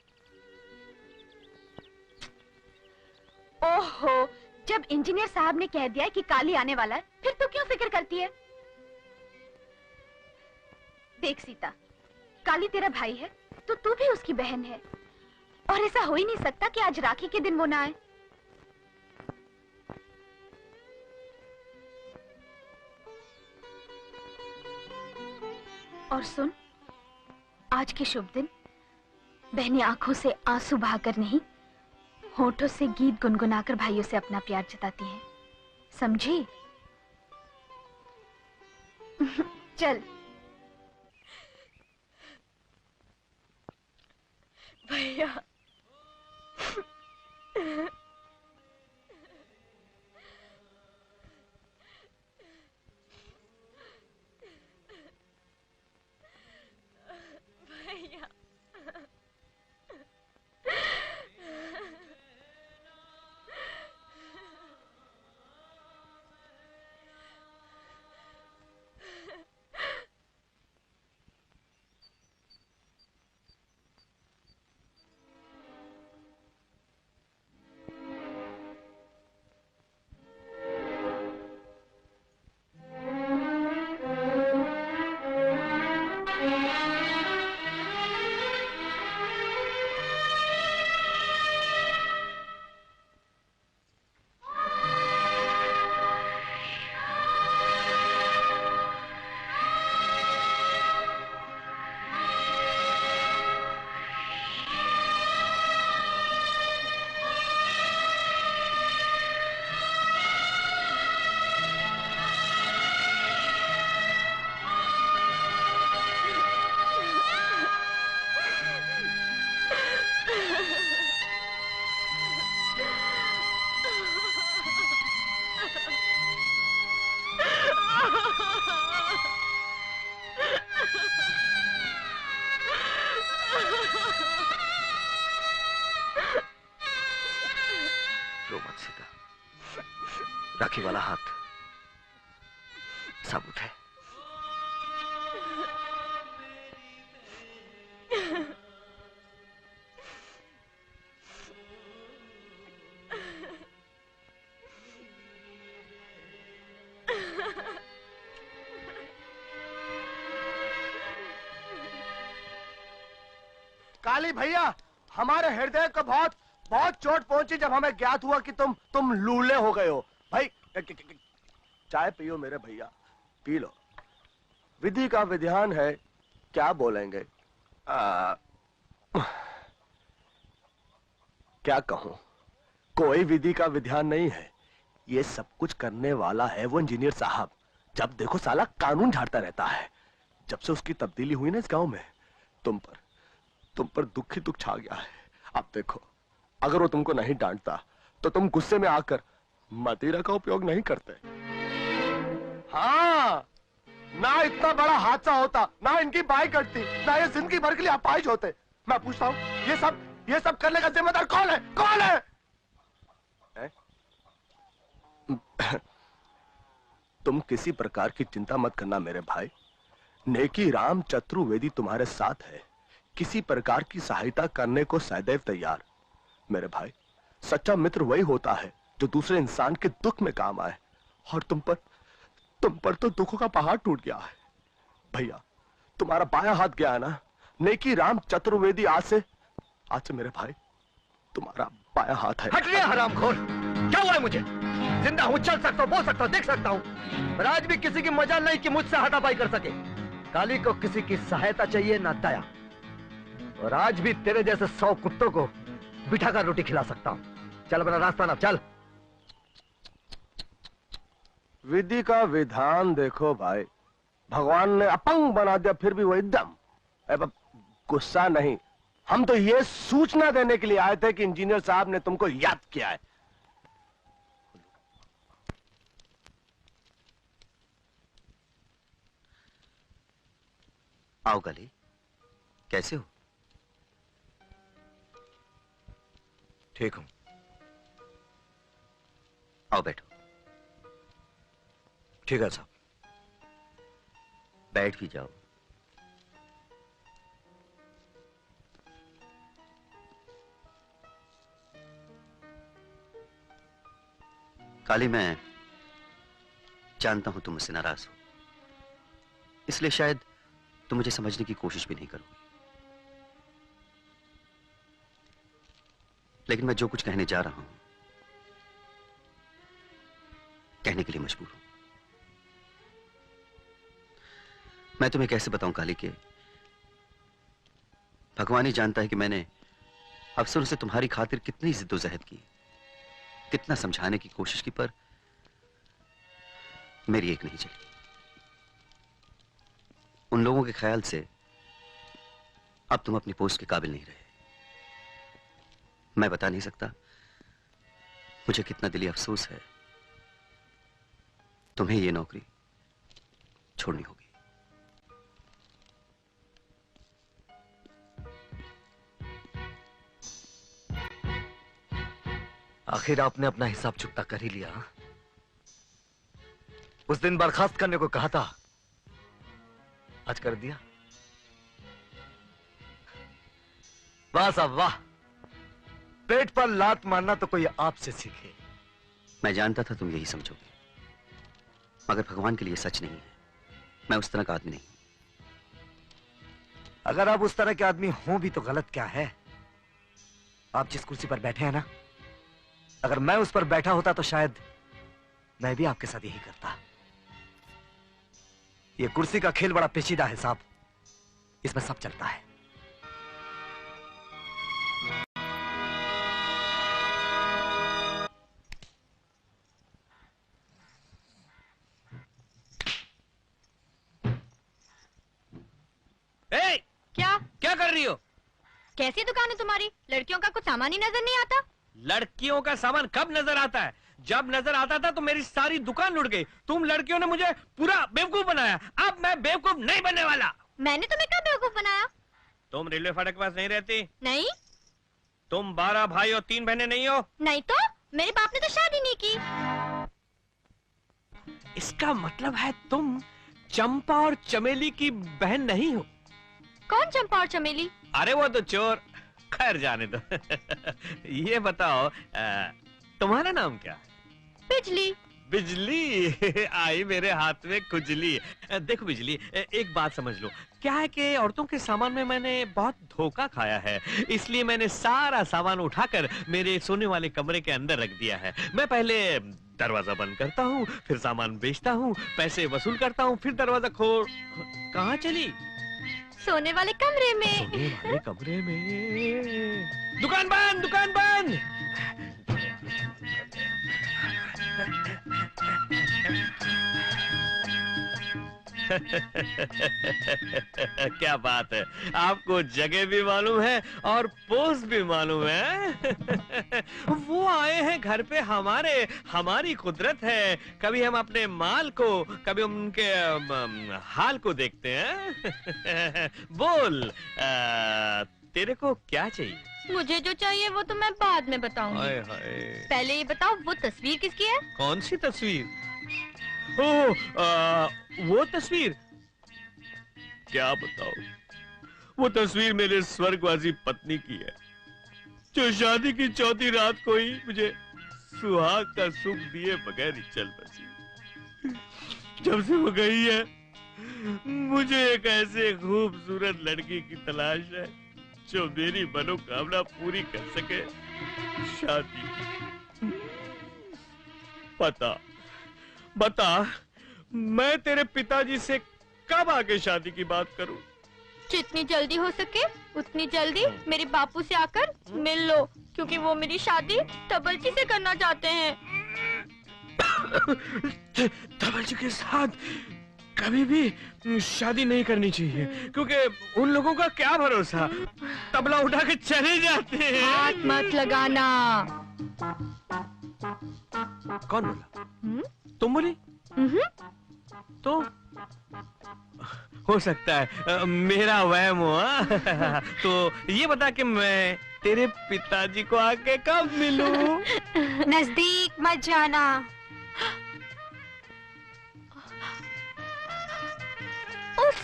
[SPEAKER 7] ओहो, जब इंजीनियर साहब ने कह दिया है कि काली आने वाला है, फिर तू क्यों फिक्र करती है? देख सीता, काली तेरा भाई है तो तू भी उसकी बहन है, और ऐसा हो ही नहीं सकता कि आज राखी के दिन वो ना आए। और सुन, आज के शुभ दिन बहनी आंखों से आंसू बहाकर नहीं, होठों से गीत गुनगुनाकर भाइयों से अपना प्यार जताती हैं, समझी? चल।
[SPEAKER 6] भैया, भैया,
[SPEAKER 3] राखी वाला हाथ साबुत है।
[SPEAKER 8] काली भैया, हमारे हृदय को बहुत बहुत चोट पहुंची जब हमें ज्ञात हुआ कि तुम लूले हो गए हो। भाई चाय पियो मेरे भैया, पी लो। विधि का विधान है, क्या बोलेंगे? क्या कहूं, कोई विधि का विधान नहीं है। ये सब कुछ करने वाला है वो इंजीनियर साहब। जब देखो साला कानून झाड़ता रहता है। जब से उसकी तब्दीली हुई ना इस गांव में, तुम पर दुख ही दुख छा गया है। अब देखो, अगर वो तुमको नहीं डांटता तो तुम गुस्से में आकर मदिरा का उपयोग नहीं करते। हाँ, ना इतना बड़ा हादसा होता, ना इनकी बाइक कटती, ना ये जिंदगी भर के लिए अपाहिज होते। मैं पूछता हूँ, ये सब करने का जिम्मेदार कौन है? कौन है? तुम किसी प्रकार की चिंता मत करना मेरे भाई। नेकी राम चतुर्वेदी तुम्हारे साथ है। किसी प्रकार की सहायता करने को सदैव तैयार। मेरे भाई, सच्चा मित्र वही होता है जो दूसरे इंसान के दुख में काम आए। और तुम पर तो दुखों का पहाड़ टूट गया है। भैया, तुम्हारा बायां हाथ गया है ना। नेकी राम चतुर्वेदी आज से मेरे भाई तुम्हारा बायां हाथ है।
[SPEAKER 3] हट गया हरामखोर। क्या हुआ है मुझे? जिंदा हूं, चल सकता हूं, बोल सकता हूं, देख सकता हूं। पर आज भी किसी की मजाल नहीं कि मुझसे हाथापाई कर सके। काली को किसी की सहायता चाहिए ना दया। और आज भी तेरे जैसे 100 कुत्तों को बिठाकर रोटी खिला सकता हूं। चल अपना रास्ता ना, चल।
[SPEAKER 8] विधि का विधान देखो भाई, भगवान ने अपंग बना दिया फिर भी वो एकदम। गुस्सा नहीं, हम तो ये सूचना देने के लिए आए थे कि इंजीनियर साहब ने तुमको याद किया है।
[SPEAKER 5] आओ काली, कैसे हो?
[SPEAKER 3] ठीक हूं।
[SPEAKER 5] आओ बैठो।
[SPEAKER 3] ठीक है साहब।
[SPEAKER 5] बैठ भी जाओ। काली, मैं जानता हूं तुम मुझसे नाराज हो, इसलिए शायद तुम मुझे समझने की कोशिश भी नहीं करोगे। लेकिन मैं जो कुछ कहने जा रहा हूं, कहने के लिए मजबूर हूं। मैं तुम्हें कैसे बताऊं काली के भगवान ही जानता है कि मैंने अफसरों से तुम्हारी खातिर कितनी जिद्दोजहद की, कितना समझाने की कोशिश की, पर मेरी एक नहीं चली। उन लोगों के ख्याल से अब तुम अपनी पोस्ट के काबिल नहीं रहे। मैं बता नहीं सकता मुझे कितना दिली अफसोस है। तुम्हें यह नौकरी छोड़नी होगी।
[SPEAKER 3] आखिर आपने अपना हिसाब चुकता कर ही लिया। उस दिन बर्खास्त करने को कहा था, आज कर दिया। वाह साहब वाह, पेट पर लात मारना तो कोई आपसे सीखे।
[SPEAKER 5] मैं जानता था तुम यही समझोगे, मगर भगवान के लिए सच नहीं है। मैं उस तरह का आदमी नहीं।
[SPEAKER 3] अगर आप उस तरह के आदमी हों भी तो गलत क्या है? आप जिस कुर्सी पर बैठे हैं ना, अगर मैं उस पर बैठा होता तो शायद मैं भी आपके साथ यही करता। ये कुर्सी का खेल बड़ा पेचीदा है साहब, इसमें सब चलता है।
[SPEAKER 1] क्या कर रही हो?
[SPEAKER 2] कैसी दुकान है तुम्हारी? लड़कियों का कुछ सामान ही नजर नहीं आता।
[SPEAKER 1] लड़कियों का सामान कब नजर आता है? जब नजर आता था तो मेरी सारी दुकान लुट गई। तुम लड़कियों ने मुझे पूरा बेवकूफ बनाया। अब मैं बेवकूफ नहीं बनने वाला।
[SPEAKER 2] मैंने तुम्हें कब बेवकूफ बनाया?
[SPEAKER 1] तुम रेलवे फाटक के पास नहीं रहती?
[SPEAKER 2] नहीं।
[SPEAKER 1] तुम 12 भाई और 3 बहनें नहीं हो?
[SPEAKER 2] नहीं तो मेरे बाप ने तो शादी नहीं की।
[SPEAKER 12] इसका मतलब है तुम चंपा और चमेली की बहन नहीं हो।
[SPEAKER 2] कौन चंपा और चमेली?
[SPEAKER 12] अरे वो तो चोर, खैर जाने दो। ये बताओ तुम्हारा नाम क्या है?
[SPEAKER 2] बिजली।
[SPEAKER 12] बिजली आई मेरे हाथ में खुजली। देखो बिजली, एक बात समझ लो, क्या है कि औरतों के सामान में मैंने बहुत धोखा खाया है, इसलिए मैंने सारा सामान उठाकर मेरे सोने वाले कमरे के अंदर रख दिया है। मैं पहले दरवाजा बंद करता हूँ, फिर सामान बेचता हूँ, पैसे वसूल करता हूँ, फिर दरवाजा कहाँ चली?
[SPEAKER 2] सोने वाले कमरे में।
[SPEAKER 12] सोने वाले कमरे में। दुकान बंद, दुकान बंद। क्या बात है, आपको जगह भी मालूम है और पोस्ट भी मालूम है। वो आए हैं घर पे हमारे, हमारी कुदरत है, कभी हम अपने माल को, कभी उनके हाल को देखते हैं। बोल तेरे को क्या चाहिए?
[SPEAKER 2] मुझे जो चाहिए वो तो मैं बाद में बताऊंगी।
[SPEAKER 12] हाय हाय।
[SPEAKER 2] पहले ये बताओ वो तस्वीर किसकी है?
[SPEAKER 12] कौन सी तस्वीर? वो तस्वीर क्या बताओ, वो तस्वीर मेरे स्वर्गवासी पत्नी की है, जो शादी की चौथी रात को ही मुझे सुहाग का सुख दिए बगैर ही चल बसी। जब से वो गई है मुझे एक ऐसे खूबसूरत लड़की की तलाश है जो मेरी मनोकामना पूरी कर सके, शादी। बता मैं तेरे पिताजी से कब आके शादी की बात करूं?
[SPEAKER 2] जितनी जल्दी हो सके उतनी जल्दी मेरे बापू से आकर मिल लो, क्योंकि वो मेरी शादी तबलची से करना चाहते हैं।
[SPEAKER 12] तबलची के साथ कभी भी शादी नहीं करनी चाहिए, क्योंकि उन लोगों का क्या भरोसा, तबला उठा के चले जाते हैं।
[SPEAKER 2] हाथ मत लगाना।
[SPEAKER 12] कौन बोला? तुम बोली? तो हो सकता है मेरा वहम हुआ। तो ये बता कि मैं तेरे पिताजी को आके कब मिलूं?
[SPEAKER 2] नजदीक मत जाना। उस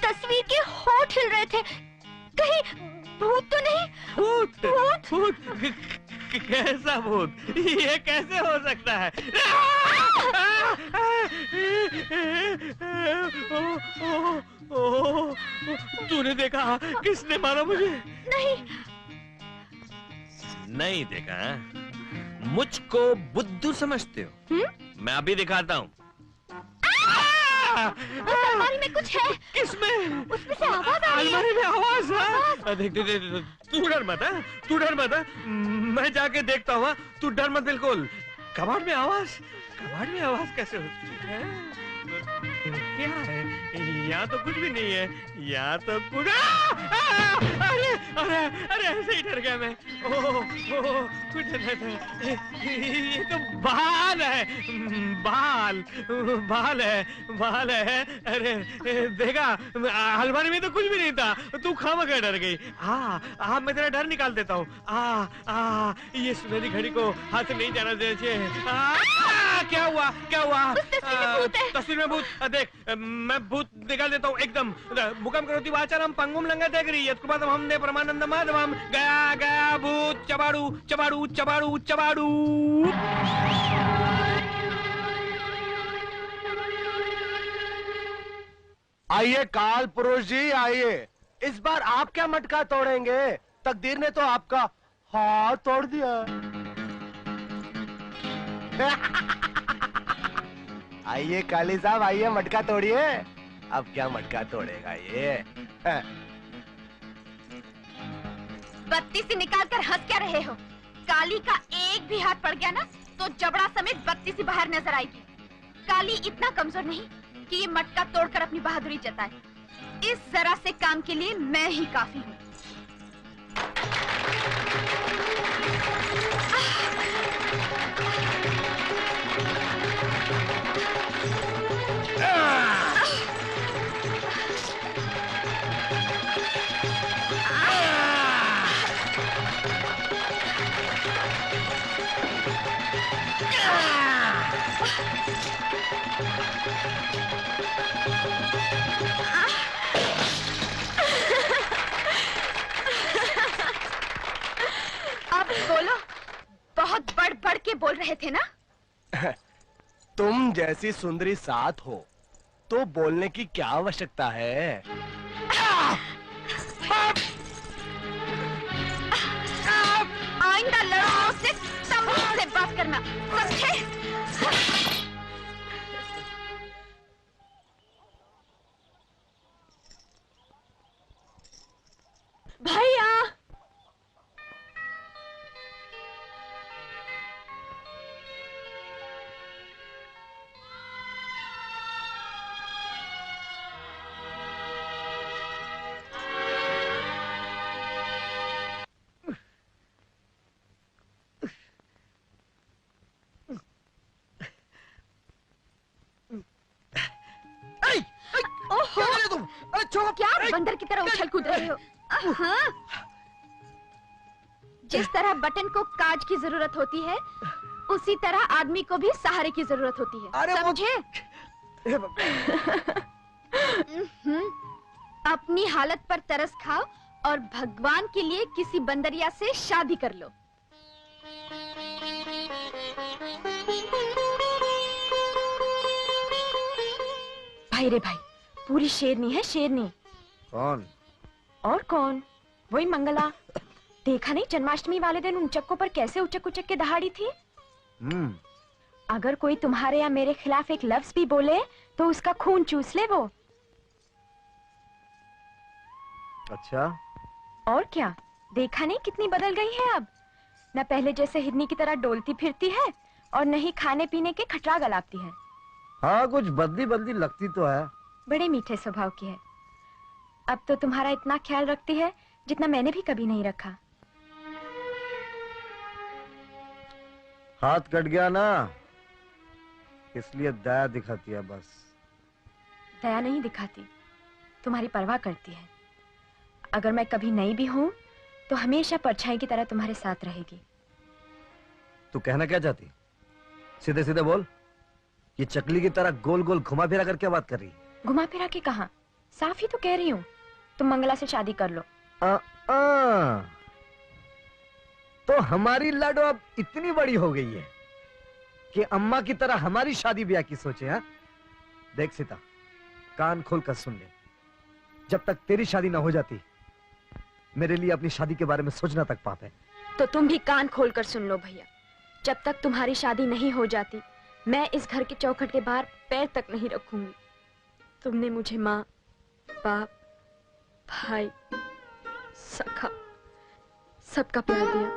[SPEAKER 2] तस्वीर के होठ हिल रहे थे, कहीं भूत तो नहीं?
[SPEAKER 12] भूत? भूत? कैसा भूत? ये कैसे हो सकता है? तूने देखा? किसने मारा मुझे? नहीं देखा? मुझको बुद्धू समझते हो? मैं अभी दिखाता हूँ।
[SPEAKER 2] अलमारी में कुछ है।
[SPEAKER 12] किसमें?
[SPEAKER 2] उसमें से आवाज आ रही है।
[SPEAKER 12] अलमारी में आवाज है। देख तू डर मत, तू डर मत, मैं जाके देखता हूँ। तू डर मत बिल्कुल। कबाड़ में आवाज? कबाड़ में आवाज कैसे होती है? क्या है? यहाँ तो कुछ भी नहीं है, यहाँ तो कुछ। अरे अरे अरे ऐसे ही डर गया मैं। कुछ ये तो बाल है, बाल है। अरे देखा, अलमारी में तो कुछ भी नहीं था, तू खामखा डर गई। हाँ मैं तेरा डर निकाल देता हूँ। ये सुनहरी घड़ी को हाथ से नहीं जाना देना चाहिए। क्या हुआ? तस्वीर में भूत। देख मैं भूत निकाल देता हूँ एकदम। मुकम करोति वाचारम पंगुम लंघयते गिरियत कृपातम हमने परमानंद माधवम। गया गया भूत चबाड़ू चबाड़ू चबाड़ू चबाड़ू।
[SPEAKER 8] आइए काल पुरुष जी, आइए। इस बार आप क्या मटका तोड़ेंगे? तकदीर ने तो आपका हाथ तोड़ दिया। आइए काली साहब, आइए मटका तोड़िए। अब क्या मटका तोड़ेगा ये?
[SPEAKER 7] बत्ती से निकाल कर हंस क्या रहे हो? काली का एक भी हाथ पड़ गया ना तो जबड़ा समेत बत्ती से बाहर नजर आएगी। काली इतना कमजोर नहीं कि ये मटका तोड़कर अपनी बहादुरी जताए। इस जरा से काम के लिए मैं ही काफी हूँ। अब बोलो, बहुत बढ़ बढ़ के बोल रहे थे ना।
[SPEAKER 8] तुम जैसी सुंदरी साथ हो तो बोलने की क्या आवश्यकता है?
[SPEAKER 7] आइंदा लड़कों से तमीज से बात करना, समझे?
[SPEAKER 2] भैया,
[SPEAKER 7] क्या बंदर की तरह उछल कूद रहे हो? हाँ। जिस तरह बटन को काज की जरूरत होती है, उसी तरह आदमी को भी सहारे की जरूरत होती है, समझे? अपनी हालत पर तरस खाओ और भगवान के लिए किसी बंदरिया से शादी कर लो।
[SPEAKER 2] भाई रे भाई, पूरी शेरनी है, शेरनी।
[SPEAKER 3] कौन?
[SPEAKER 2] और कौन? वही मंगला। देखा नहीं जन्माष्टमी वाले दिन उन चक्कों पर कैसे उचक उचक के दहाड़ी थी? अगर कोई तुम्हारे या मेरे खिलाफ एक लफ्ज भी बोले तो उसका खून चूस ले वो।
[SPEAKER 3] अच्छा।
[SPEAKER 2] और क्या, देखा नहीं कितनी बदल गई है अब। न पहले जैसे हिरनी की तरह डोलती फिरती है और न ही खाने पीने के खटरा गलाती है।
[SPEAKER 3] हाँ, कुछ बदली बदली लगती तो है।
[SPEAKER 2] बड़े मीठे स्वभाव की है। अब तो तुम्हारा इतना ख्याल रखती है जितना मैंने भी कभी नहीं रखा।
[SPEAKER 3] हाथ कट गया ना, इसलिए दया दिखाती है बस।
[SPEAKER 2] दया नहीं दिखाती, तुम्हारी परवाह करती है। अगर मैं कभी नहीं भी हूं तो हमेशा परछाई की तरह तुम्हारे साथ रहेगी।
[SPEAKER 3] तू कहना क्या चाहती? सीधे सीधे बोल। ये चकली की तरह गोल गोल घुमा फिरा कर क्या बात कर रही है?
[SPEAKER 2] घुमा फिरा के कहा, साफ ही तो कह रही हूँ, तुम मंगला से शादी कर लो।
[SPEAKER 3] तो हमारी लाडो अब इतनी बड़ी हो गई है कि अम्मा की तरह हमारी शादी ब्याह की सोचे। हाँ, देख सीता, कान खोल कर सुन ले। जब तक तेरी शादी ना हो जाती, मेरे लिए अपनी शादी के बारे में सोचना तक पाप है।
[SPEAKER 2] तो तुम भी कान खोल कर सुन लो भैया। जब तक तुम्हारी शादी नहीं हो जाती, मैं इस घर के चौखट के बाहर पैर तक नहीं रखूंगी। तुमने मुझे माँ, बाप, भाई, सखा, सबका प्यार दिया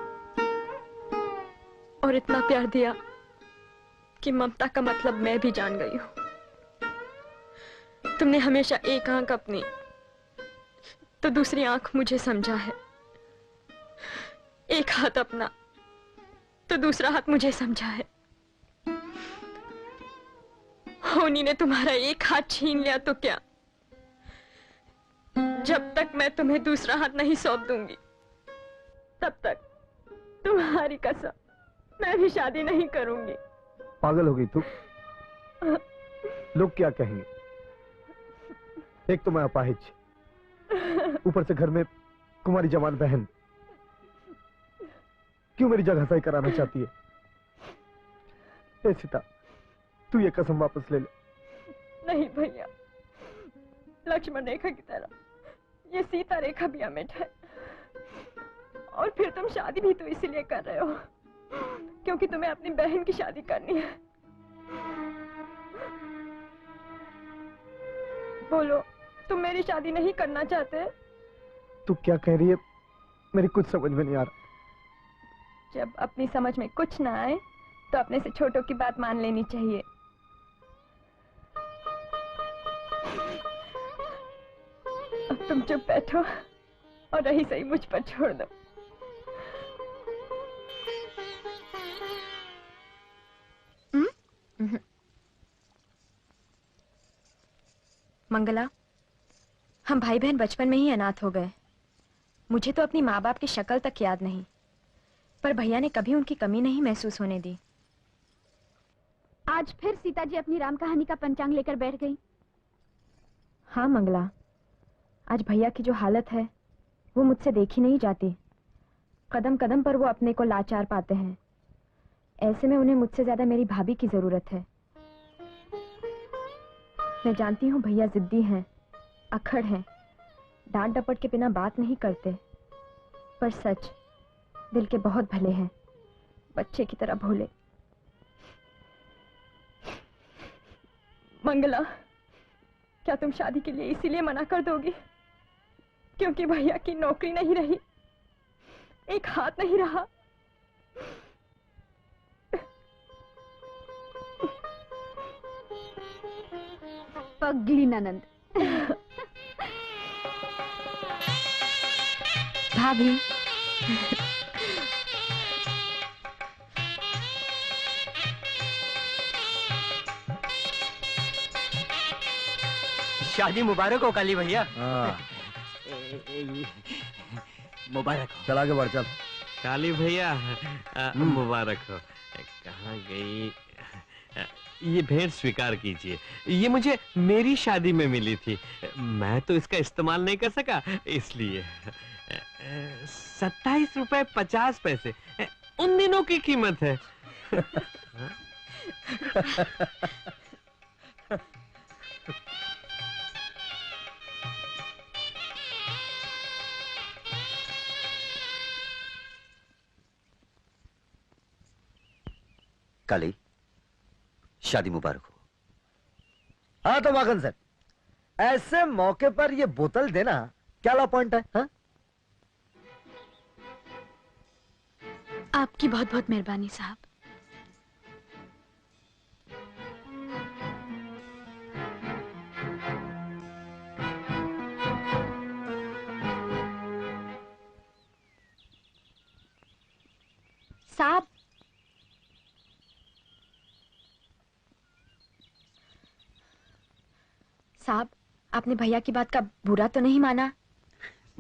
[SPEAKER 2] और इतना प्यार दिया कि ममता का मतलब मैं भी जान गई हूँ। तुमने हमेशा एक आंख अपनी तो दूसरी आंख मुझे समझा है, एक हाथ अपना तो दूसरा हाथ मुझे समझा है। होनी ने तुम्हारा एक हाथ छीन लिया तो क्या, जब तक मैं तुम्हें दूसरा हाथ नहीं सौंप दूंगी तब तक तुम्हारी कसम मैं भी शादी नहीं करूंगी।
[SPEAKER 3] पागल हो गई तू? लोग क्या कहेंगे? एक तो मैं अपाहिज, ऊपर से घर में कुमारी जवान बहन। क्यों मेरी जगह सही कराना चाहती है? ए सीता, तू ये कसम वापस ले ले।
[SPEAKER 2] नहीं भैया, लक्ष्मण रेखा की तरह ये सीता रेखा भी अमिट है। और फिर तुम शादी भी तो इसीलिए कर रहे हो क्योंकि तुम्हें अपनी बहन की शादी करनी है। बोलो, तुम मेरी शादी नहीं करना चाहते?
[SPEAKER 3] तू क्या कह रही है? मेरी कुछ समझ में नहीं आ रहा।
[SPEAKER 2] जब अपनी समझ में कुछ ना आए तो अपने से छोटों की बात मान लेनी चाहिए। अब तुम चुप बैठो और रही सही मुझ पर छोड़ दो। मंगला, हम भाई बहन बचपन में ही अनाथ हो गए। मुझे तो अपनी माँ बाप की शक्ल तक याद नहीं, पर भैया ने कभी उनकी कमी नहीं महसूस होने दी।
[SPEAKER 7] आज फिर सीता जी अपनी राम कहानी का पंचांग लेकर बैठ गई।
[SPEAKER 2] हाँ मंगला, आज भैया की जो हालत है वो मुझसे देखी नहीं जाती। कदम कदम पर वो अपने को लाचार पाते हैं। ऐसे में उन्हें मुझसे ज्यादा मेरी भाभी की जरूरत है। मैं जानती हूँ भैया जिद्दी हैं, अखड़ हैं, डांट डपट के बिना बात नहीं करते, पर सच दिल के बहुत भले हैं, बच्चे की तरह भोले। मंगला, क्या तुम शादी के लिए इसीलिए मना कर दोगी क्योंकि भैया की नौकरी नहीं रही, एक हाथ नहीं रहा?
[SPEAKER 7] पगली ननंद।
[SPEAKER 2] भाभी,
[SPEAKER 4] शादी मुबारक हो काली भैया।
[SPEAKER 3] हाँ।
[SPEAKER 4] मुबारक हो।
[SPEAKER 3] चल आगे बढ़ चल।
[SPEAKER 12] काली भैया मुबारक हो। कहाँ गई? ये भेंट स्वीकार कीजिए, ये मुझे मेरी शादी में मिली थी, मैं तो इसका इस्तेमाल नहीं कर सका, इसलिए 27 रुपए 50 पैसे उन दिनों की कीमत है।
[SPEAKER 5] काली, शादी मुबारक हो।
[SPEAKER 3] हाँ तो माखन सर, ऐसे मौके पर ये बोतल देना क्या ला पॉइंट है? हाँ?
[SPEAKER 7] आपकी बहुत बहुत मेहरबानी साहब।
[SPEAKER 2] साहब, साहब, आपने भैया की बात का बुरा तो नहीं माना?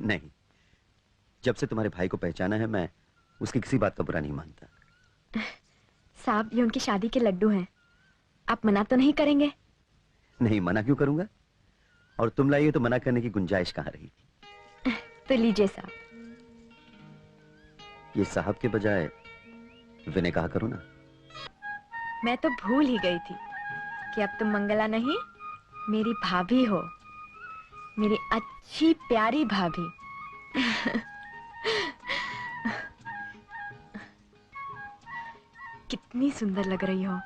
[SPEAKER 5] नहीं, जब से तुम्हारे भाई को पहचाना है मैं उसकी किसी बात का बुरा नहीं मानता।
[SPEAKER 2] साहब, ये उनकी शादी के लड्डू हैं, आप मना तो नहीं करेंगे?
[SPEAKER 5] नहीं, मना क्यों करूंगा? और तुम लाइए तो मना करने की गुंजाइश कहाँ रही?
[SPEAKER 2] तो लीजिए साहब।
[SPEAKER 5] ये साहब के बजाय विनय कहा करो ना।
[SPEAKER 2] मैं तो भूल ही गई थी कि अब तुम मंगला नहीं, मेरी भाभी हो, मेरी अच्छी प्यारी भाभी। कितनी सुंदर लग रही हो।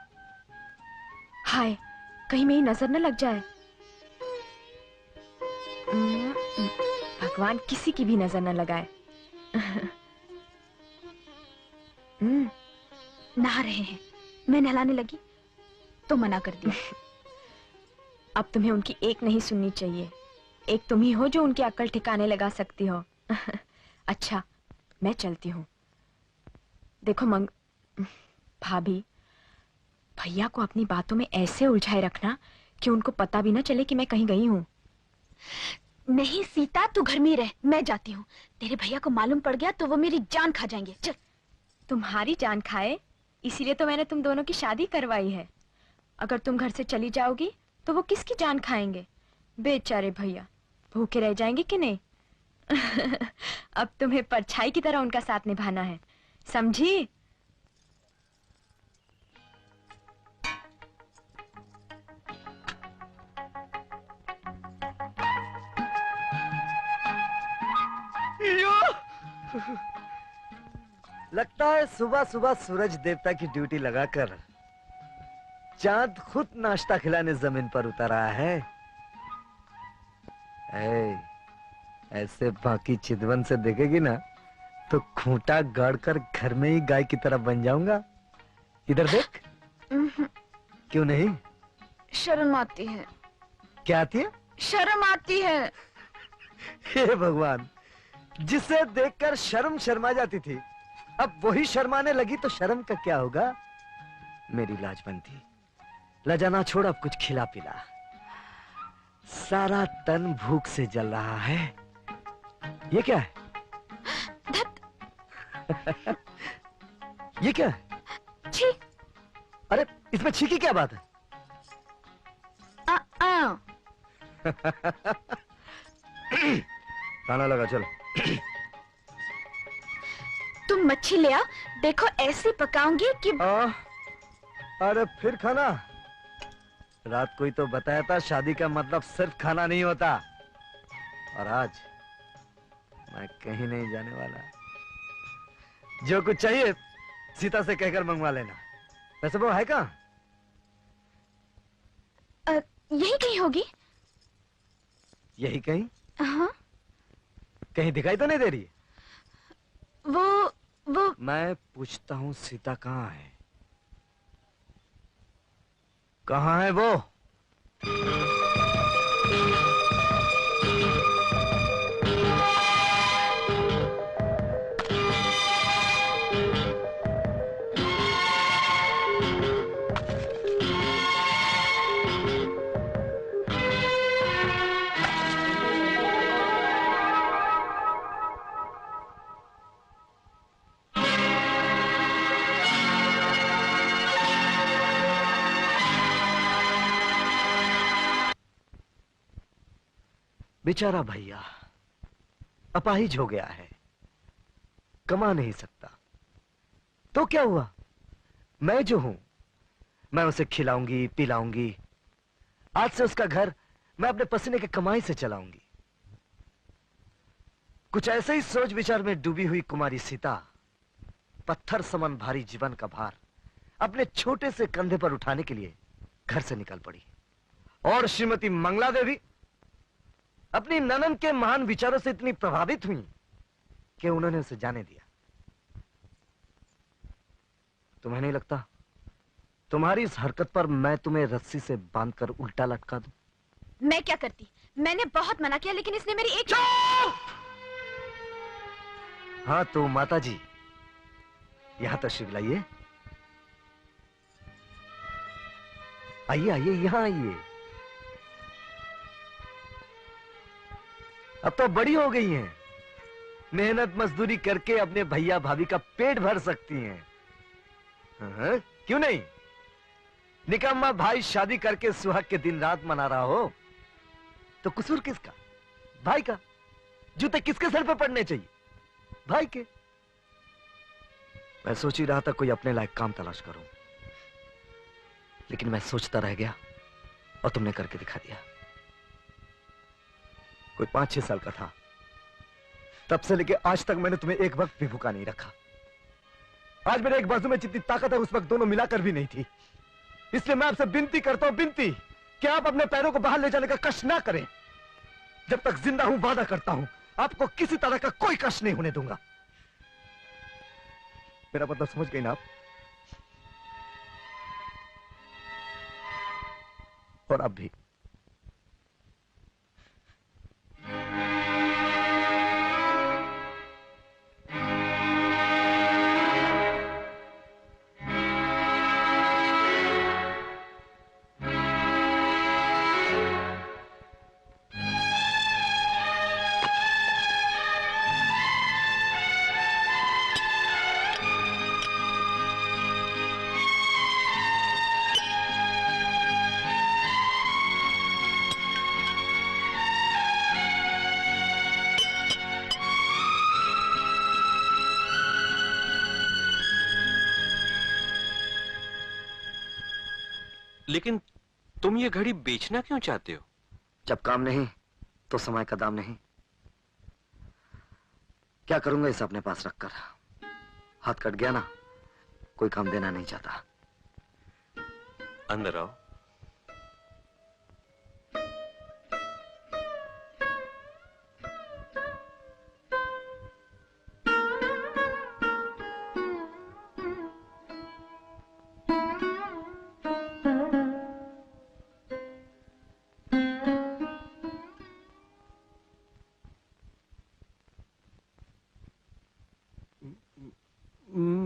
[SPEAKER 2] हाय, कहीं मेरी नजर न लग जाए। भगवान किसी की भी नजर न लगाए।
[SPEAKER 7] नहा रहे हैं, मैं नहलाने लगी तो मना कर दिया।
[SPEAKER 2] अब तुम्हें उनकी एक नहीं सुननी चाहिए, एक तुम ही हो जो उनकी अक्ल ठिकाने लगा सकती हो। अच्छा, मैं चलती हूँ। देखो भाभी, भैया को अपनी बातों में ऐसे उलझाए रखना कि उनको पता भी ना चले कि मैं कहीं गई हूँ।
[SPEAKER 7] नहीं सीता, तू घर में ही रह, मैं जाती हूँ। तेरे भैया को मालूम पड़ गया तो वो मेरी जान खा जाएंगे। चल।
[SPEAKER 2] तुम्हारी जान खाए, इसीलिए तो मैंने तुम दोनों की शादी करवाई है। अगर तुम घर से चली जाओगी तो वो किसकी जान खाएंगे? बेचारे भैया भूखे रह जाएंगे कि नहीं? अब तुम्हें परछाई की तरह उनका साथ निभाना है, समझी?
[SPEAKER 3] लगता है सुबह सुबह सूरज देवता की ड्यूटी लगाकर चांद खुद नाश्ता खिलाने जमीन पर उतर आया है। ऐसे बाकी चितवन से देखेगी ना तो खूंटा गाड़कर घर में ही गाय की तरह बन जाऊंगा। इधर देख। क्यों नहीं?
[SPEAKER 7] शर्म आती है।
[SPEAKER 3] क्या आती है?
[SPEAKER 7] शर्म आती है।
[SPEAKER 3] हे भगवान, जिसे देखकर शर्म शर्मा जाती थी, अब वही शर्माने लगी तो शर्म का क्या होगा? मेरी लाजबंदी, लजाना छोड़, अब कुछ खिला पिला। सारा तन भूख से जल रहा है। ये क्या है? ये क्या है?
[SPEAKER 7] छी।
[SPEAKER 3] अरे इसमें छी की क्या बात है? खाना लगा, चल।
[SPEAKER 7] तुम मच्छी ले आओ, देखो ऐसी पकाऊंगी कि
[SPEAKER 3] अरे फिर खाना? रात को ही तो बताया था शादी का मतलब सिर्फ खाना नहीं होता। और आज मैं कहीं नहीं जाने वाला। जो कुछ चाहिए सीता से कहकर मंगवा लेना। वैसे वो है कहाँ?
[SPEAKER 7] यही कहीं होगी।
[SPEAKER 3] यही कहीं?
[SPEAKER 7] हाँ।
[SPEAKER 3] कहीं दिखाई तो नहीं दे रही?
[SPEAKER 7] वो
[SPEAKER 3] मैं पूछता हूँ सीता कहाँ है? कहाँ है वो? बेचारा भैया अपाहिज हो गया है, कमा नहीं सकता। तो क्या हुआ, मैं जो हूं मैं उसे खिलाऊंगी पिलाऊंगी। आज से उसका घर मैं अपने पसीने के कमाई से चलाऊंगी। कुछ ऐसे ही सोच विचार में डूबी हुई कुमारी सीता पत्थर समान भारी जीवन का भार अपने छोटे से कंधे पर उठाने के लिए घर से निकल पड़ी। और श्रीमती मंगला देवी अपनी ननन के महान विचारों से इतनी प्रभावित हुई कि उन्होंने उसे जाने दिया। तुम्हें नहीं लगता तुम्हारी इस हरकत पर मैं तुम्हें रस्सी से बांधकर उल्टा लटका दूं?
[SPEAKER 7] मैं क्या करती? मैंने बहुत मना किया लेकिन इसने मेरी एक।
[SPEAKER 3] हाँ तो माता जी यहां तशरीफ लाइए। आइए आइए यहां आइए। अब तो बड़ी हो गई हैं, मेहनत मजदूरी करके अपने भैया भाभी का पेट भर सकती हैं। हाँ, क्यों नहीं? निकम्मा भाई शादी करके सुहाग के दिन रात मना रहा हो तो कसूर किसका? भाई का। जूते किसके सर पे पड़ने चाहिए? भाई के। मैं सोच ही रहा था कोई अपने लायक काम तलाश करूं, लेकिन मैं सोचता रह गया और तुमने करके दिखा दिया। कोई 5-6 साल का था, तब से लेके आज तक मैंने तुम्हें एक वक्त भी भूखा नहीं रखा। आज मेरे एक बाजू में जितनी ताकत है उस वक्त दोनों मिलाकर भी नहीं थी। इसलिए मैं आपसे विनती करता हूं, विनती कि आप अपने पैरों को बाहर ले जाने का कष्ट ना करें। जब तक जिंदा हूं वादा करता हूं आपको किसी तरह का कोई कष्ट नहीं होने दूंगा। मेरा मतलब समझ गई ना आप? और अब भी
[SPEAKER 1] लेकिन तुम ये घड़ी बेचना क्यों चाहते हो?
[SPEAKER 3] जब काम नहीं तो समय का दाम नहीं। क्या करूंगा इसे अपने पास रखकर? हाथ कट गया ना, कोई काम देना नहीं चाहता।
[SPEAKER 1] अंदर आओ।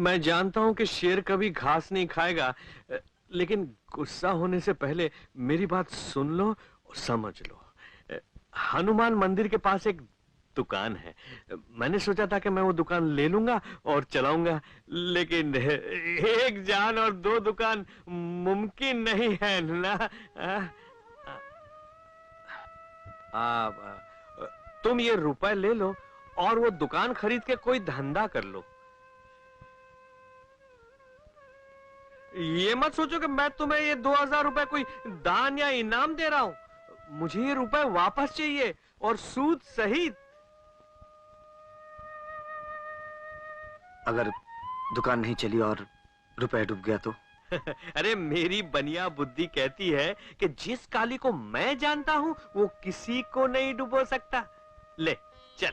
[SPEAKER 1] मैं जानता हूं कि शेर कभी घास नहीं खाएगा, लेकिन गुस्सा होने से पहले मेरी बात सुन लो और समझ लो। हनुमान मंदिर के पास एक दुकान है। मैंने सोचा था कि मैं वो दुकान ले लूंगा और चलाऊंगा, लेकिन एक जान और 2 दुकान मुमकिन नहीं है ना। तुम ये रुपए ले लो और वो दुकान खरीद के कोई धंधा कर लो।
[SPEAKER 12] ये मत सोचो कि मैं तुम्हें ये 2000 रुपए कोई दान या इनाम दे रहा हूं। मुझे ये रुपए वापस चाहिए, और सूद सहित।
[SPEAKER 11] अगर दुकान नहीं चली और रुपए डूब गया तो?
[SPEAKER 12] अरे मेरी बनिया बुद्धि कहती है कि जिस काली को मैं जानता हूं वो किसी को नहीं डुबो सकता। ले चल।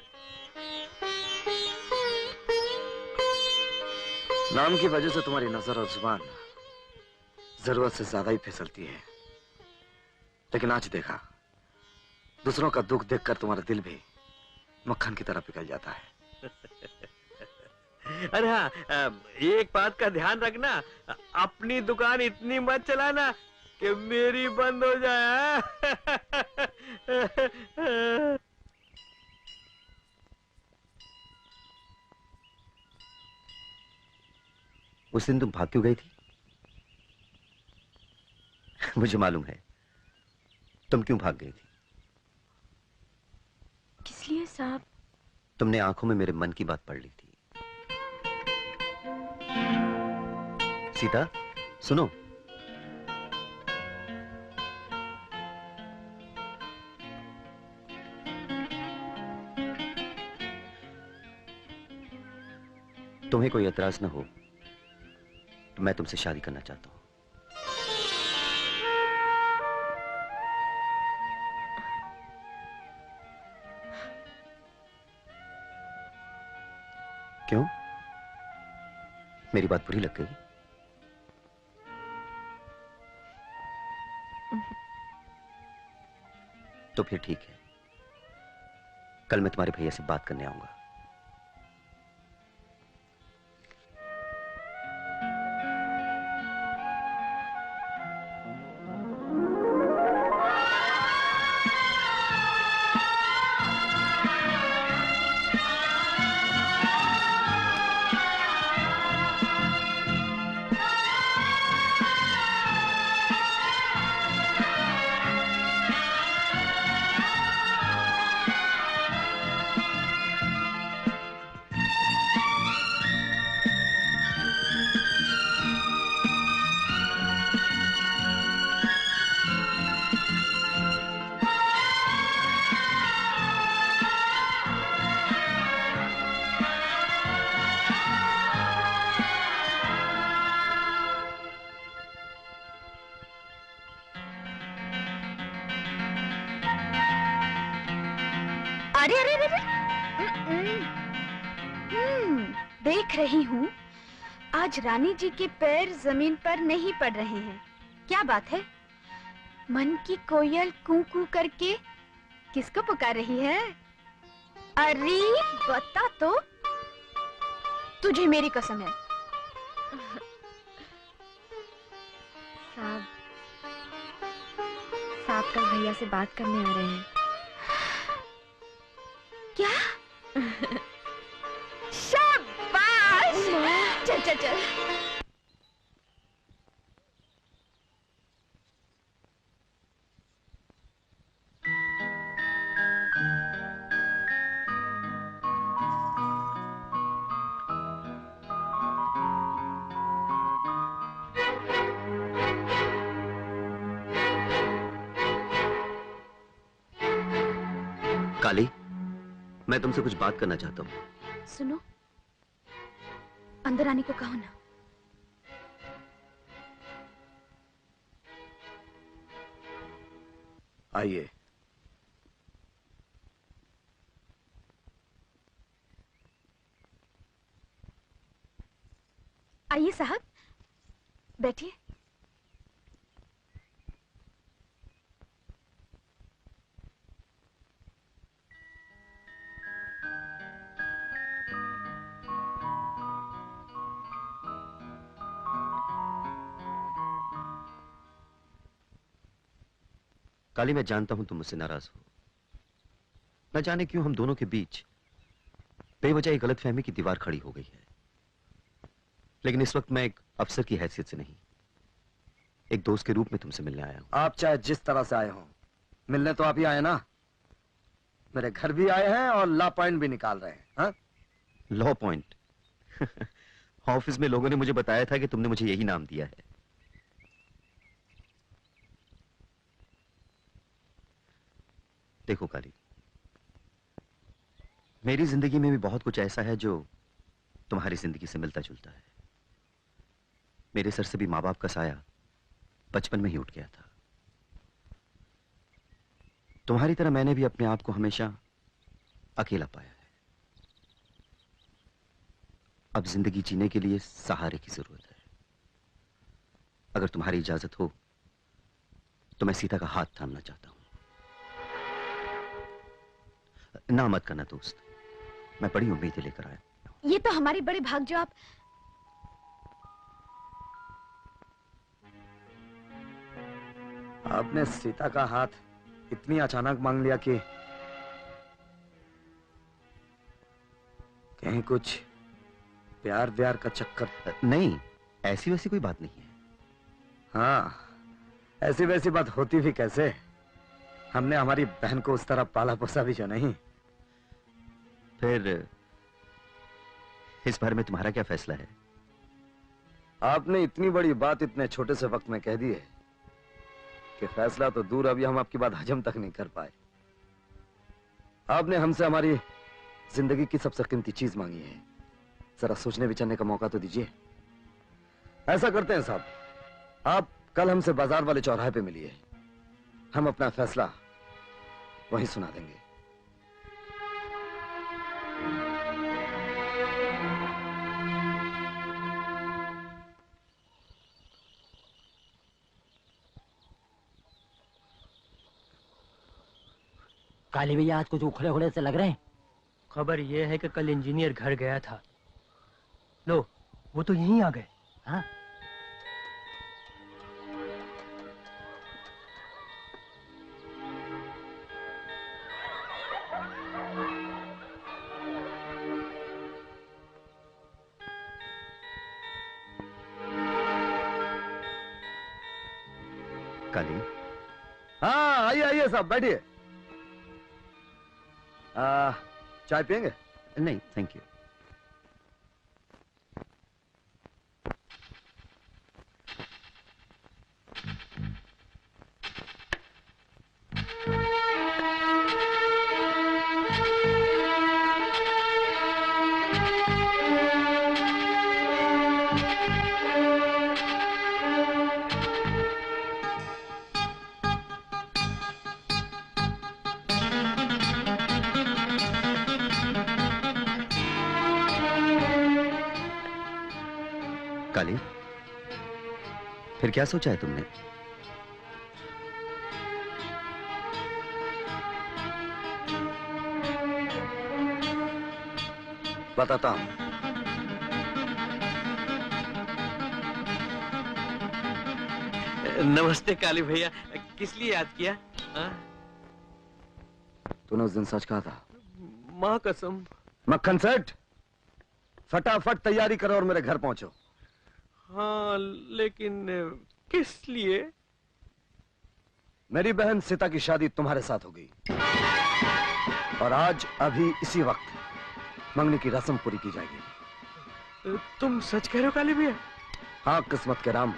[SPEAKER 11] नाम की वजह से तुम्हारी नजर और जुबान जरूरत से ज्यादा ही फिसलती है, लेकिन आज देखा दूसरों का दुख देखकर तुम्हारा दिल भी मक्खन की तरह पिघल जाता है।
[SPEAKER 12] अरे हाँ, एक बात का ध्यान रखना, अपनी दुकान इतनी मत चलाना कि मेरी बंद हो जाए।
[SPEAKER 5] उस दिन तुम भाग क्यों गई थी? मुझे मालूम है तुम क्यों भाग गई थी।
[SPEAKER 2] किस लिए साहब?
[SPEAKER 5] तुमने आंखों में मेरे मन की बात पढ़ ली थी। सीता सुनो, तुम्हें कोई एतराज ना हो तो मैं तुमसे शादी करना चाहता हूं। क्यों, मेरी बात बुरी लग गई? तो फिर ठीक है, कल मैं तुम्हारे भैया से बात करने आऊंगा।
[SPEAKER 7] अरे अरे अरे, देख रही हूँ आज रानी जी के पैर जमीन पर नहीं पड़ रहे हैं। क्या बात है? मन की कोयल कू कू करके किसको पुकार रही है? अरे बता तो, तुझे मेरी कसम है।
[SPEAKER 2] साहब, साहब कल भैया से बात करने आ रहे हैं।
[SPEAKER 7] क्या? शाबाश! चल चल चल।
[SPEAKER 5] काली, मैं तुमसे कुछ बात करना चाहता हूँ।
[SPEAKER 7] सुनो, अंदर आने को कहो ना।
[SPEAKER 11] आइए।
[SPEAKER 7] आइए साहब, बैठिए।
[SPEAKER 5] काली, मैं जानता हूं तुम मुझसे नाराज हो। न जाने क्यों हम दोनों के बीच बेवजह एक गलतफहमी की दीवार खड़ी हो गई है। लेकिन इस वक्त मैं एक अफसर की हैसियत से नहीं, एक दोस्त के रूप में तुमसे मिलने आया हूं।
[SPEAKER 11] आप चाहे जिस तरह से आए हो, मिलने तो आप ही आए ना। मेरे घर भी आए हैं और लॉ पॉइंट भी निकाल रहे हैं। हाँ?
[SPEAKER 5] Law point? ऑफिस में लोगों ने मुझे बताया था कि तुमने मुझे यही नाम दिया है। देखो काली, मेरी जिंदगी में भी बहुत कुछ ऐसा है जो तुम्हारी जिंदगी से मिलता जुलता है। मेरे सर से भी माँ बाप का साया बचपन में ही उठ गया था। तुम्हारी तरह मैंने भी अपने आप को हमेशा अकेला पाया है। अब जिंदगी जीने के लिए सहारे की जरूरत है। अगर तुम्हारी इजाजत हो तो मैं सीता का हाथ थामना चाहता हूं। ना मत करना दोस्त, मैं बड़ी उम्मीदें लेकर आया।
[SPEAKER 7] ये तो हमारे बड़े भाग जो आप।
[SPEAKER 11] आपने सीता का हाथ इतनी अचानक मांग लिया कि कहीं कुछ प्यार व्यार का चक्कर?
[SPEAKER 5] नहीं, ऐसी वैसी कोई बात नहीं है।
[SPEAKER 11] हाँ, ऐसी वैसी बात होती भी कैसे? हमने हमारी बहन को उस तरह पाला पोसा भी जो नहीं।
[SPEAKER 5] फिर इस बारे में तुम्हारा क्या फैसला है?
[SPEAKER 11] आपने इतनी बड़ी बात इतने छोटे से वक्त में कह दी है कि फैसला तो दूर, अभी हम आपकी बात हजम तक नहीं कर पाए। आपने हमसे हमारी जिंदगी की सबसे कीमती चीज मांगी है। जरा सोचने विचारने का मौका तो दीजिए। ऐसा करते हैं साहब, आप कल हमसे बाजार वाले चौराहे पे मिलिए, हम अपना फैसला वहीं सुना देंगे।
[SPEAKER 4] काली भैया आज कुछ उखड़े उखड़े से लग रहे हैं।
[SPEAKER 13] खबर यह है कि कल इंजीनियर घर गया था। लो, वो तो यहीं आ गए।
[SPEAKER 4] हाँ?
[SPEAKER 5] काली,
[SPEAKER 11] हाँ आइए आइए साहब, बैठिए। चाय पियेंगे?
[SPEAKER 5] नहीं थैंक यू। काली, फिर क्या सोचा है तुमने?
[SPEAKER 11] बताता हूं।
[SPEAKER 12] नमस्ते काली भैया, किस लिए याद किया?
[SPEAKER 11] तूने उस दिन सच कहा था।
[SPEAKER 12] माँ कसम।
[SPEAKER 11] मक्खन सेठ, फटाफट तैयारी करो और मेरे घर पहुंचो।
[SPEAKER 12] हाँ, लेकिन किस लिए?
[SPEAKER 11] मेरी बहन सीता की शादी तुम्हारे साथ हो गई और आज अभी इसी वक्त मंगनी की रस्म पूरी की जाएगी।
[SPEAKER 12] तुम सच कह रहे हो काली भैया?
[SPEAKER 11] हाँ, किस्मत के राम,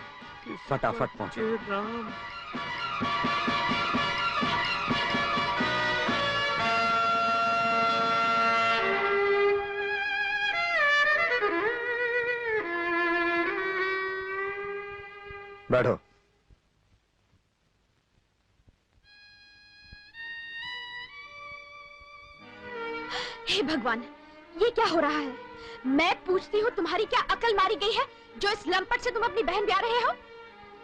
[SPEAKER 11] फटाफट पहुंचो।
[SPEAKER 12] राम।
[SPEAKER 11] बैठो।
[SPEAKER 7] हे भगवान, ये क्या हो रहा है? मैं पूछती हूँ, तुम्हारी क्या अकल मारी गई है जो इस लंपट से तुम अपनी बहन ब्याह रहे हो?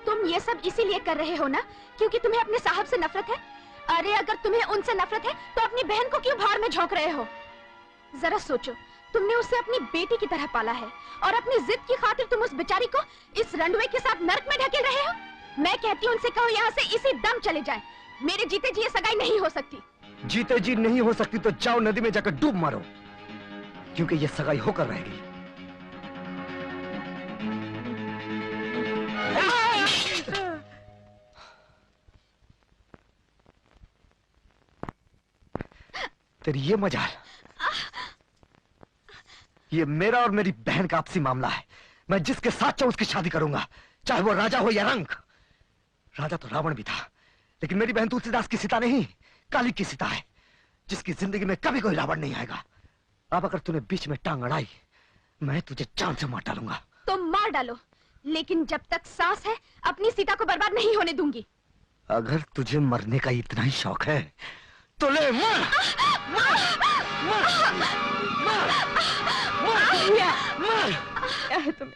[SPEAKER 7] तुम ये सब इसीलिए कर रहे हो ना क्योंकि तुम्हें अपने साहब से नफरत है? अरे अगर तुम्हें उनसे नफरत है तो अपनी बहन को क्यों भाड़ में झोंक रहे हो? जरा सोचो, तुमने उसे अपनी बेटी की तरह पाला है और अपनी जिद की खातिर तुम उस बेचारी को इस रंडवे के साथ नर्क में ढकेल रहे हो। मैं कहती हूँ उनसे कहो यहाँ से इसी दम चले जाएं। मेरे जीते जी ये सगाई नहीं हो सकती।
[SPEAKER 11] जीते जी नहीं हो सकती तो जाओ नदी में जाकर डूब मारो, क्योंकि ये सगाई होकर रहेगी। तेरी ये मजाल, ये मेरा और मेरी बहन का आपसी मामला है। मैं जिसके साथ चाहूं उसकी शादी करूंगा, चाहे वो राजा हो या रंक। राजा तो रावण भी था, लेकिन मेरी बहन तुलसीदास की सीता नहीं।
[SPEAKER 3] काली की सीता है, जिसकी जिंदगी में कभी कोई रावण नहीं आएगा। अब अगर तूने बीच में टांग अड़ाई, मैं तुझे जान से मार डालूंगा।
[SPEAKER 7] तो मार डालो, लेकिन जब तक सांस है अपनी सीता को बर्बाद नहीं होने दूंगी।
[SPEAKER 3] अगर तुझे मरने का इतना ही शौक है तो ले मर।
[SPEAKER 2] क्या है तुम्हें?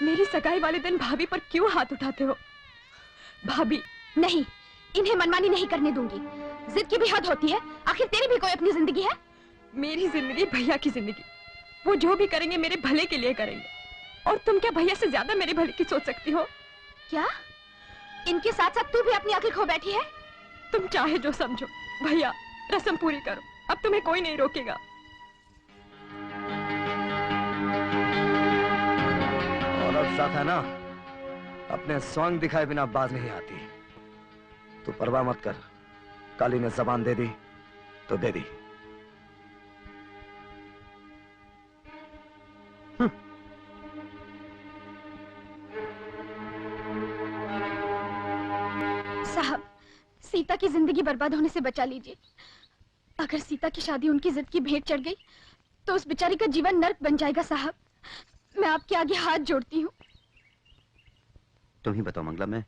[SPEAKER 2] मेरी सगाई वाले दिन भाभी पर क्यों हाथ उठाते हो? भाभी
[SPEAKER 7] नहीं, इन्हें मनमानी नहीं करने दूंगी। जिद की भी हद होती है, आखिर तेरी भी कोई अपनी जिंदगी है।
[SPEAKER 2] मेरी जिंदगी भैया की जिंदगी, वो जो भी करेंगे मेरे भले के लिए करेंगे। और तुम क्या भैया से ज्यादा मेरे भले की सोच सकती हो?
[SPEAKER 7] क्या इनके साथ साथ तू भी अपनी आंखें खो बैठी है?
[SPEAKER 2] तुम चाहे जो समझो, भैया रस्म पूरी करो, अब तुम्हें कोई नहीं रोकेगा।
[SPEAKER 3] औरत साथ है ना, अपने स्वांग दिखाए बिना बाज नहीं आती। तू परवाह मत कर, काली ने जबान दे दी तो दे दी।
[SPEAKER 7] साहब, सीता की जिंदगी बर्बाद होने से बचा लीजिए। अगर सीता की शादी उनकी जिद की भेंट चढ़ गई तो उस बेचारी का जीवन नर्क बन जाएगा। साहब, मैं आपके आगे हाथ जोड़ती हूँ।
[SPEAKER 5] तुम ही बताओ मंगला, मैं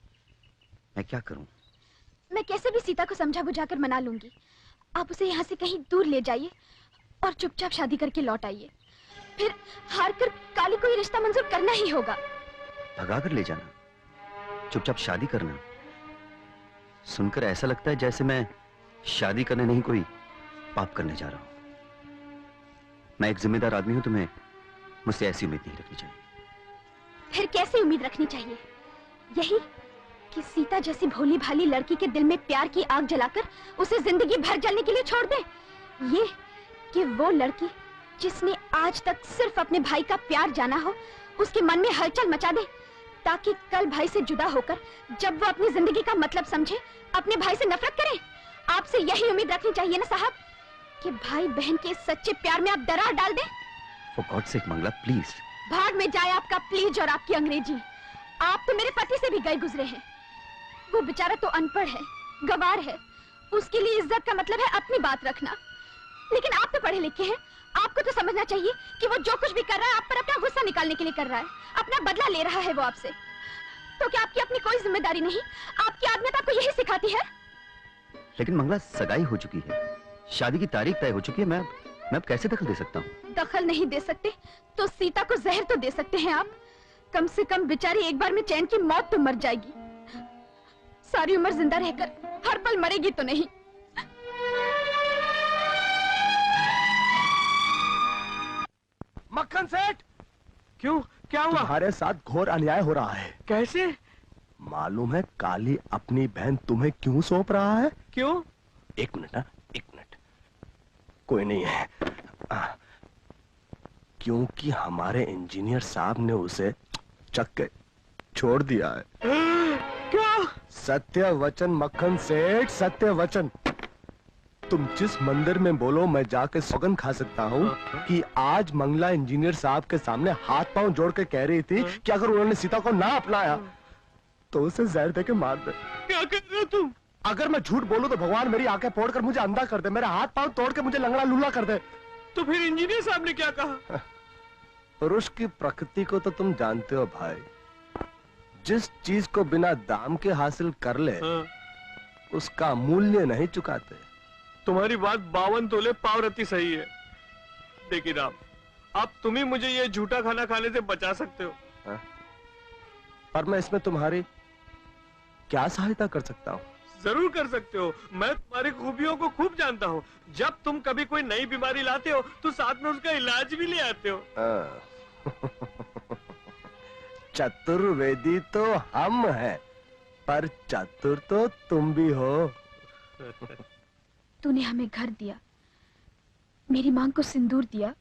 [SPEAKER 5] क्या करूं?
[SPEAKER 7] मैं कैसे भी सीता को समझा बुझाकर मना लूंगी। आप उसे यहाँ से कहीं दूर ले जाइए और चुपचाप शादी करके लौट आइए। फिर हार कर काली को ये रिश्ता मंजूर करना ही होगा।
[SPEAKER 5] भगा कर ले जाना, चुपचाप शादी करना। सुनकर ऐसा लगता है जैसे मैं शादी करने नहीं कोई पाप करने जा रहा हूं। मैं एक जिम्मेदार आदमी हूं, तुम्हें मुझसे ऐसी उम्मीद नहीं रखनी चाहिए।
[SPEAKER 7] फिर कैसे उम्मीद रखनी चाहिए? यही कि सीता जैसी भोली भाली लड़की के दिल में प्यार की आग जलाकर उसे जिंदगी भर जलने के लिए छोड़ दे। ये कि वो लड़की जिसने आज तक सिर्फ अपने भाई का प्यार जाना हो, उसके मन में हलचल मचा दे, ताकि कल भाई से जुदा होकर जब वो अपनी जिंदगी का मतलब समझे, अपने भाई से नफरत करे। आपसे यही उम्मीद रखनी चाहिए ना साहब, कि भाई बहन के सच्चे प्यार में आप दरार डाल दें।
[SPEAKER 5] For God's sake, Mangla please.
[SPEAKER 7] भाग में जाए आपका प्लीज और आपकी अंग्रेजी। आप तो मेरे पति से भी गए गुजरे हैं। वो बेचारा तो अनपढ़ है, गवार है, उसके लिए इज्जत का मतलब है अपनी बात रखना। लेकिन आप तो पढ़े लिखे हैं, आपको तो समझना चाहिए कि वो जो कुछ भी कर रहा है आप पर अपना गुस्सा निकालने के लिए कर रहा है, अपना बदला ले रहा है वो आपसे। तो क्या आपकी अपनी कोई जिम्मेदारी नहीं? आपकी आदत आपको यही सिखाती है?
[SPEAKER 5] लेकिन मंगला, सगाई हो चुकी है, शादी की तारीख तय हो चुकी है। मैं अब कैसे दखल दे सकता हूँ?
[SPEAKER 7] दखल नहीं दे सकते तो सीता को जहर तो दे सकते हैं आप। कम से कम बेचारी एक बार में चैन की मौत तो मर जाएगी। सारी उम्र जिंदा रहकर हर पल मरेगी तो नहीं।
[SPEAKER 8] मक्खन सेठ, क्यों, क्या हुआ? तुम्हारे साथ घोर अन्याय हो रहा है। कैसे? मालूम है काली अपनी बहन तुम्हें क्यों सौंप रहा है? क्यों? एक मिनट ना, एक मिनट। कोई नहीं है। क्योंकि हमारे इंजीनियर साहब ने उसे चक के छोड़ दिया है। क्या? सत्य वचन मक्खन सेठ, सत्य वचन। तुम जिस मंदिर में बोलो मैं जाके सौगंध खा सकता हूँ कि आज मंगला इंजीनियर साहब के सामने हाथ पांव जोड़ के कह रही थी कि अगर उन्होंने सीता को ना अपनाया तो उसे जहर देके मार दे। क्या कर रहे हो तुम? अगर मैं झूठ बोलूं तो भगवान मेरी आंखें फोड़कर मुझे अंधा कर दे, मेरे हाथ पांव तोड़ के मुझे लंगड़ा लूला कर दे। तो फिर इंजीनियर साहब ने क्या कहा? पुरुष की प्रकृति को तो तुम जानते हो भाई, जिस चीज को बिना दाम के हासिल कर ले उसका मूल्य नहीं चुकाते।
[SPEAKER 12] तुम्हारी बात 52 तोले पावरती सही है, लेकिन अब तुम ही मुझे ये झूठा खाना खाने से बचा सकते हो।
[SPEAKER 8] पर मैं इसमें तुम्हारी क्या सहायता कर सकता हूँ?
[SPEAKER 12] जरूर कर सकते हो। मैं तुम्हारी खूबियों को खूब जानता हूँ। जब तुम कभी कोई नई बीमारी लाते हो तो साथ में उसका इलाज भी ले आते हो।
[SPEAKER 8] चतुर्वेदी तो हम हैं, पर चतुर तो तुम भी हो।
[SPEAKER 7] तूने हमें घर दिया, मेरी मांग को सिंदूर दिया,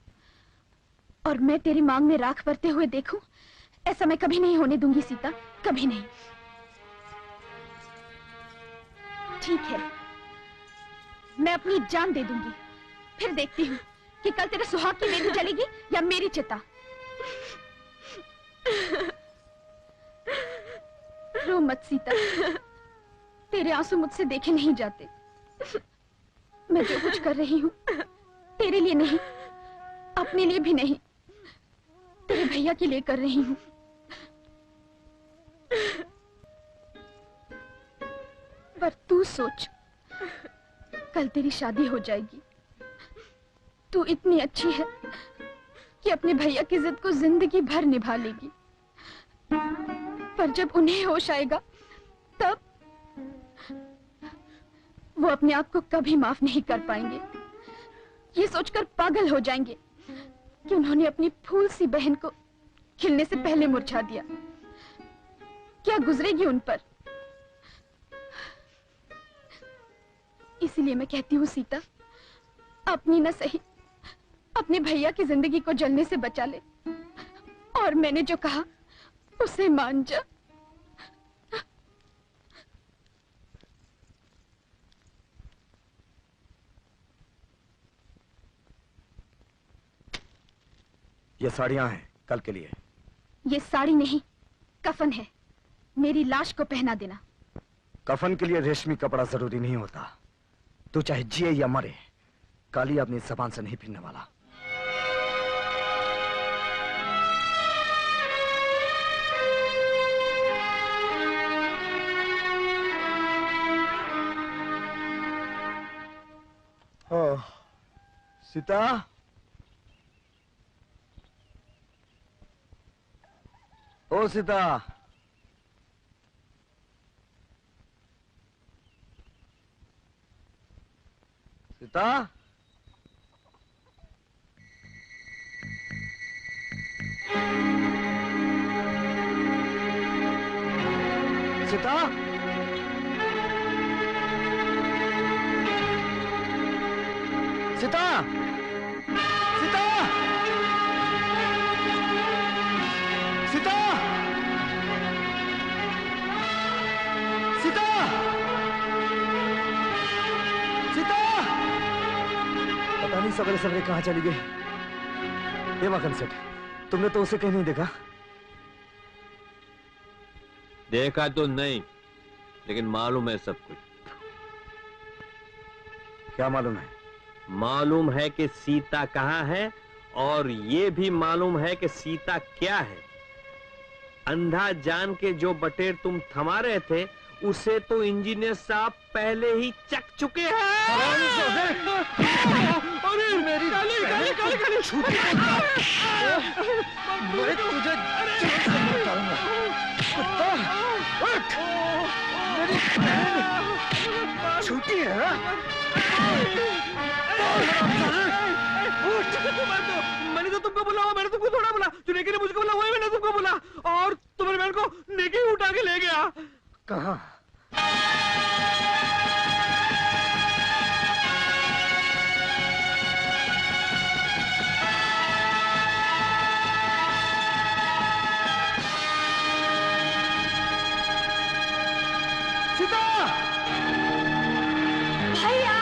[SPEAKER 7] और मैं तेरी मांग में राख भरते हुए देखूं, ऐसा मैं कभी नहीं होने दूंगी सीता, कभी नहीं। ठीक है, मैं अपनी जान दे दूंगी, फिर देखती हूँ कि कल तेरे सुहाग की मेरी जलेगी या मेरी चिता। रो मत सीता, तेरे आंसू मुझसे देखे नहीं जाते। मैं जो कुछ कर रही हूँ तेरे लिए नहीं, अपने लिए भी नहीं, तेरे भैया के लिए कर रही हूँ। पर तू सोच, कल तेरी शादी हो जाएगी। तू इतनी अच्छी है कि अपने भैया की जिद को जिंदगी भर निभा लेगी। पर जब उन्हें होश आएगा तब वो अपने आप को कभी माफ नहीं कर पाएंगे। ये सोचकर पागल हो जाएंगे कि उन्होंने अपनी फूल सी बहन को खिलने से पहले मुरझा दिया। क्या गुजरेगी उन पर? इसीलिए मैं कहती हूँ सीता, अपनी न सही अपने भैया की जिंदगी को जलने से बचा ले, और मैंने जो कहा उसे मान जा।
[SPEAKER 11] ये साड़ियां हैं कल के लिए।
[SPEAKER 7] ये साड़ी नहीं, कफन है। मेरी लाश को पहना देना।
[SPEAKER 11] कफन के लिए रेशमी कपड़ा जरूरी नहीं होता। तू चाहे जिए या मरे, काली अपनी जबान से नहीं फिरने वाला। सीता, ओ सीता, सीता, सीता, सीता, सीता, सीता, सीता, सीता। पता नहीं सवेरे सवेरे कहाँ चली गई। ये मखन सेठ, तुमने तो उसे कहीं नहीं देखा?
[SPEAKER 1] देखा तो नहीं, लेकिन मालूम है सब कुछ।
[SPEAKER 11] क्या मालूम है?
[SPEAKER 1] मालूम है कि सीता कहाँ है, और ये भी मालूम है कि सीता क्या है। अंधा जान के जो बटेर तुम थमा रहे थे, उसे तो इंजीनियर साहब पहले ही चक चुके हैं।
[SPEAKER 11] अरे मेरी काली काली काली काली छूटी। मैं तुझे जान से मार डालूंगा। कुत्ता, उठ! मेरी बहन छूटी है।
[SPEAKER 12] मैंने तो तुमको बोला, मैंने तुमको थोड़ा बोला। जो नेकी ने मुझको बोला वही मैंने तुमको बोला, और तुम्हारी बहन को नेकी उठा के ले गया।
[SPEAKER 11] कहाँ? सीता!
[SPEAKER 7] भैया!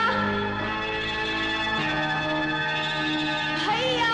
[SPEAKER 7] भैया!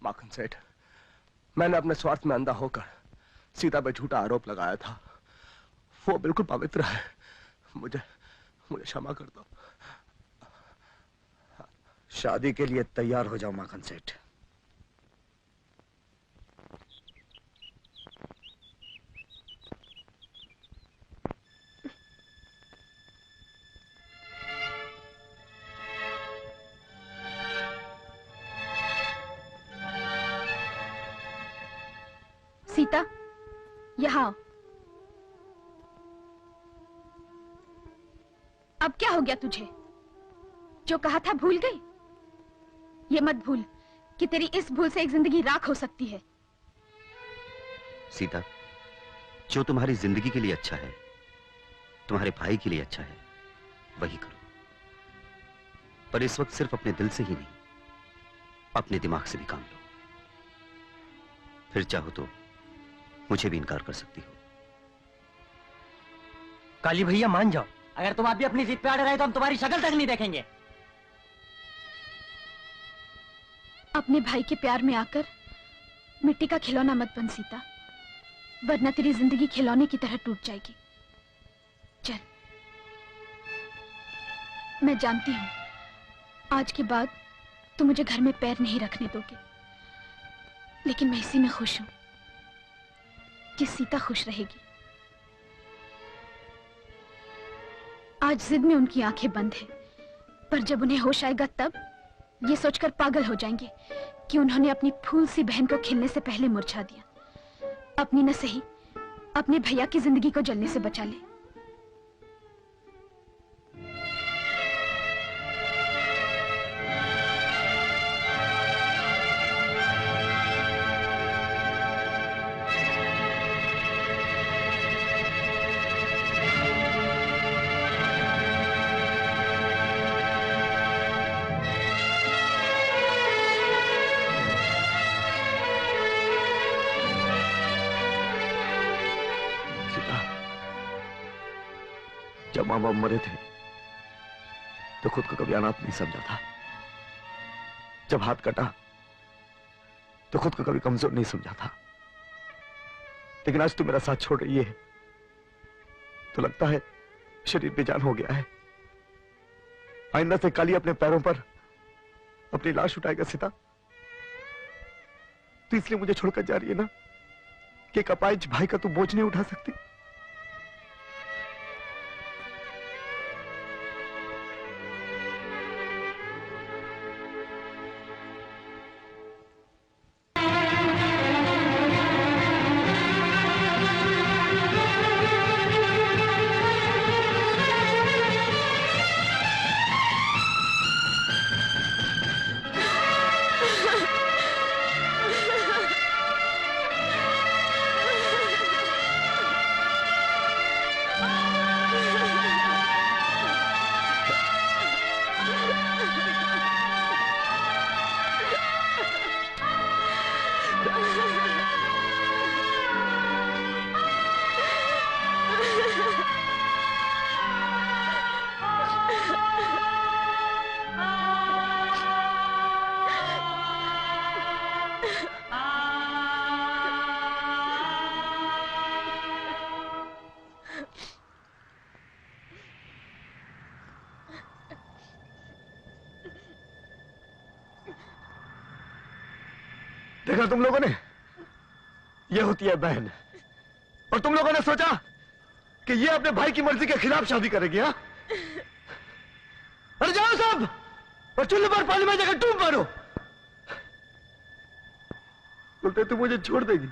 [SPEAKER 8] माखन सेठ, मैंने अपने स्वार्थ में अंधा होकर सीता पे झूठा आरोप लगाया था। वो बिल्कुल पवित्र है। मुझे क्षमा कर दो।
[SPEAKER 3] शादी के लिए तैयार हो जाओ माखन सेठ।
[SPEAKER 7] सीता, यहाँ आओ। अब क्या हो गया तुझे? जो कहा था भूल गई? ये मत भूल कि तेरी इस भूल से एक जिंदगी राख हो सकती है।
[SPEAKER 5] सीता, जो तुम्हारी जिंदगी के लिए अच्छा है, तुम्हारे भाई के लिए अच्छा है, वही करो। पर इस वक्त सिर्फ अपने दिल से ही नहीं, अपने दिमाग से भी काम लो। फिर चाहो तो मुझे भी इनकार कर सकती हो।
[SPEAKER 10] काली भैया मान जाओ। अगर तुम अभी अपनी जिद पे अड़े रहे तो हम तुम्हारी शक्ल तक नहीं देखेंगे।
[SPEAKER 7] अपने भाई के प्यार में आकर मिट्टी का खिलौना मत बन सीता, वरना तेरी जिंदगी खिलौने की तरह टूट जाएगी। चल, मैं जानती हूँ आज के बाद तुम मुझे घर में पैर नहीं रखने दोगे, लेकिन मैं इसी में खुश हूँ कि सीता खुश रहेगी। आज जिद में उनकी आंखें बंद हैं, पर जब उन्हें होश आएगा तब ये सोचकर पागल हो जाएंगे कि उन्होंने अपनी फूल सी बहन को खिलने से पहले मुरझा दिया। अपनी न सही, अपने भैया की जिंदगी को जलने से बचा ले।
[SPEAKER 8] जब माँ बाप मरे थे तो खुद को कभी अनाथ नहीं समझा था। जब हाथ कटा तो खुद को कभी कमजोर नहीं समझा था। लेकिन आज तू मेरा साथ छोड़ रही है तो लगता है शरीर बेजान हो गया है। आइंदा से काली अपने पैरों पर अपनी लाश उठाएगा सीता। तो इसलिए मुझे छोड़कर जा रही है ना कि एक अपाहिज भाई का तू बोझ नहीं उठा सकती। देखा तुम लोगों ने, ये होती है बहन। और तुम लोगों ने सोचा कि ये अपने भाई की मर्जी के खिलाफ शादी करेगी। हाँ, अरे जाओ सब और चूल्हे पर पानी में जाकर डूब मारो। बोलते तू मुझे छोड़ देगी।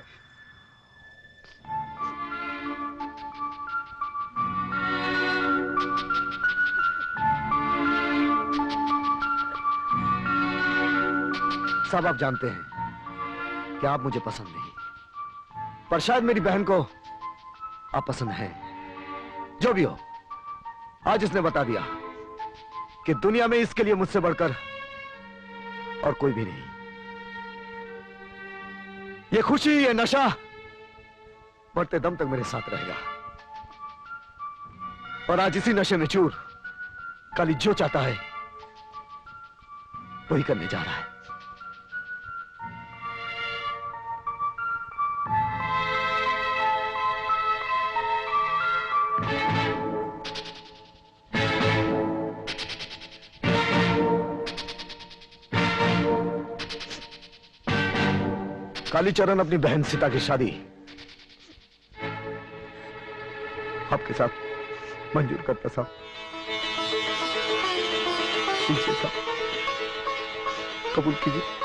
[SPEAKER 3] साहब आप जानते हैं कि आप मुझे पसंद नहीं, पर शायद मेरी बहन को आप पसंद हैं। जो भी हो, आज इसने बता दिया कि दुनिया में इसके लिए मुझसे बढ़कर और कोई भी नहीं। ये खुशी, ये नशा मरते दम तक मेरे साथ रहेगा। और आज इसी नशे में चूर काली जो चाहता है वही करने जा रहा है। कालीचरण अपनी बहन सीता की शादी आपके साथ मंजूर करता साहब। साहब कबूल कीजिए।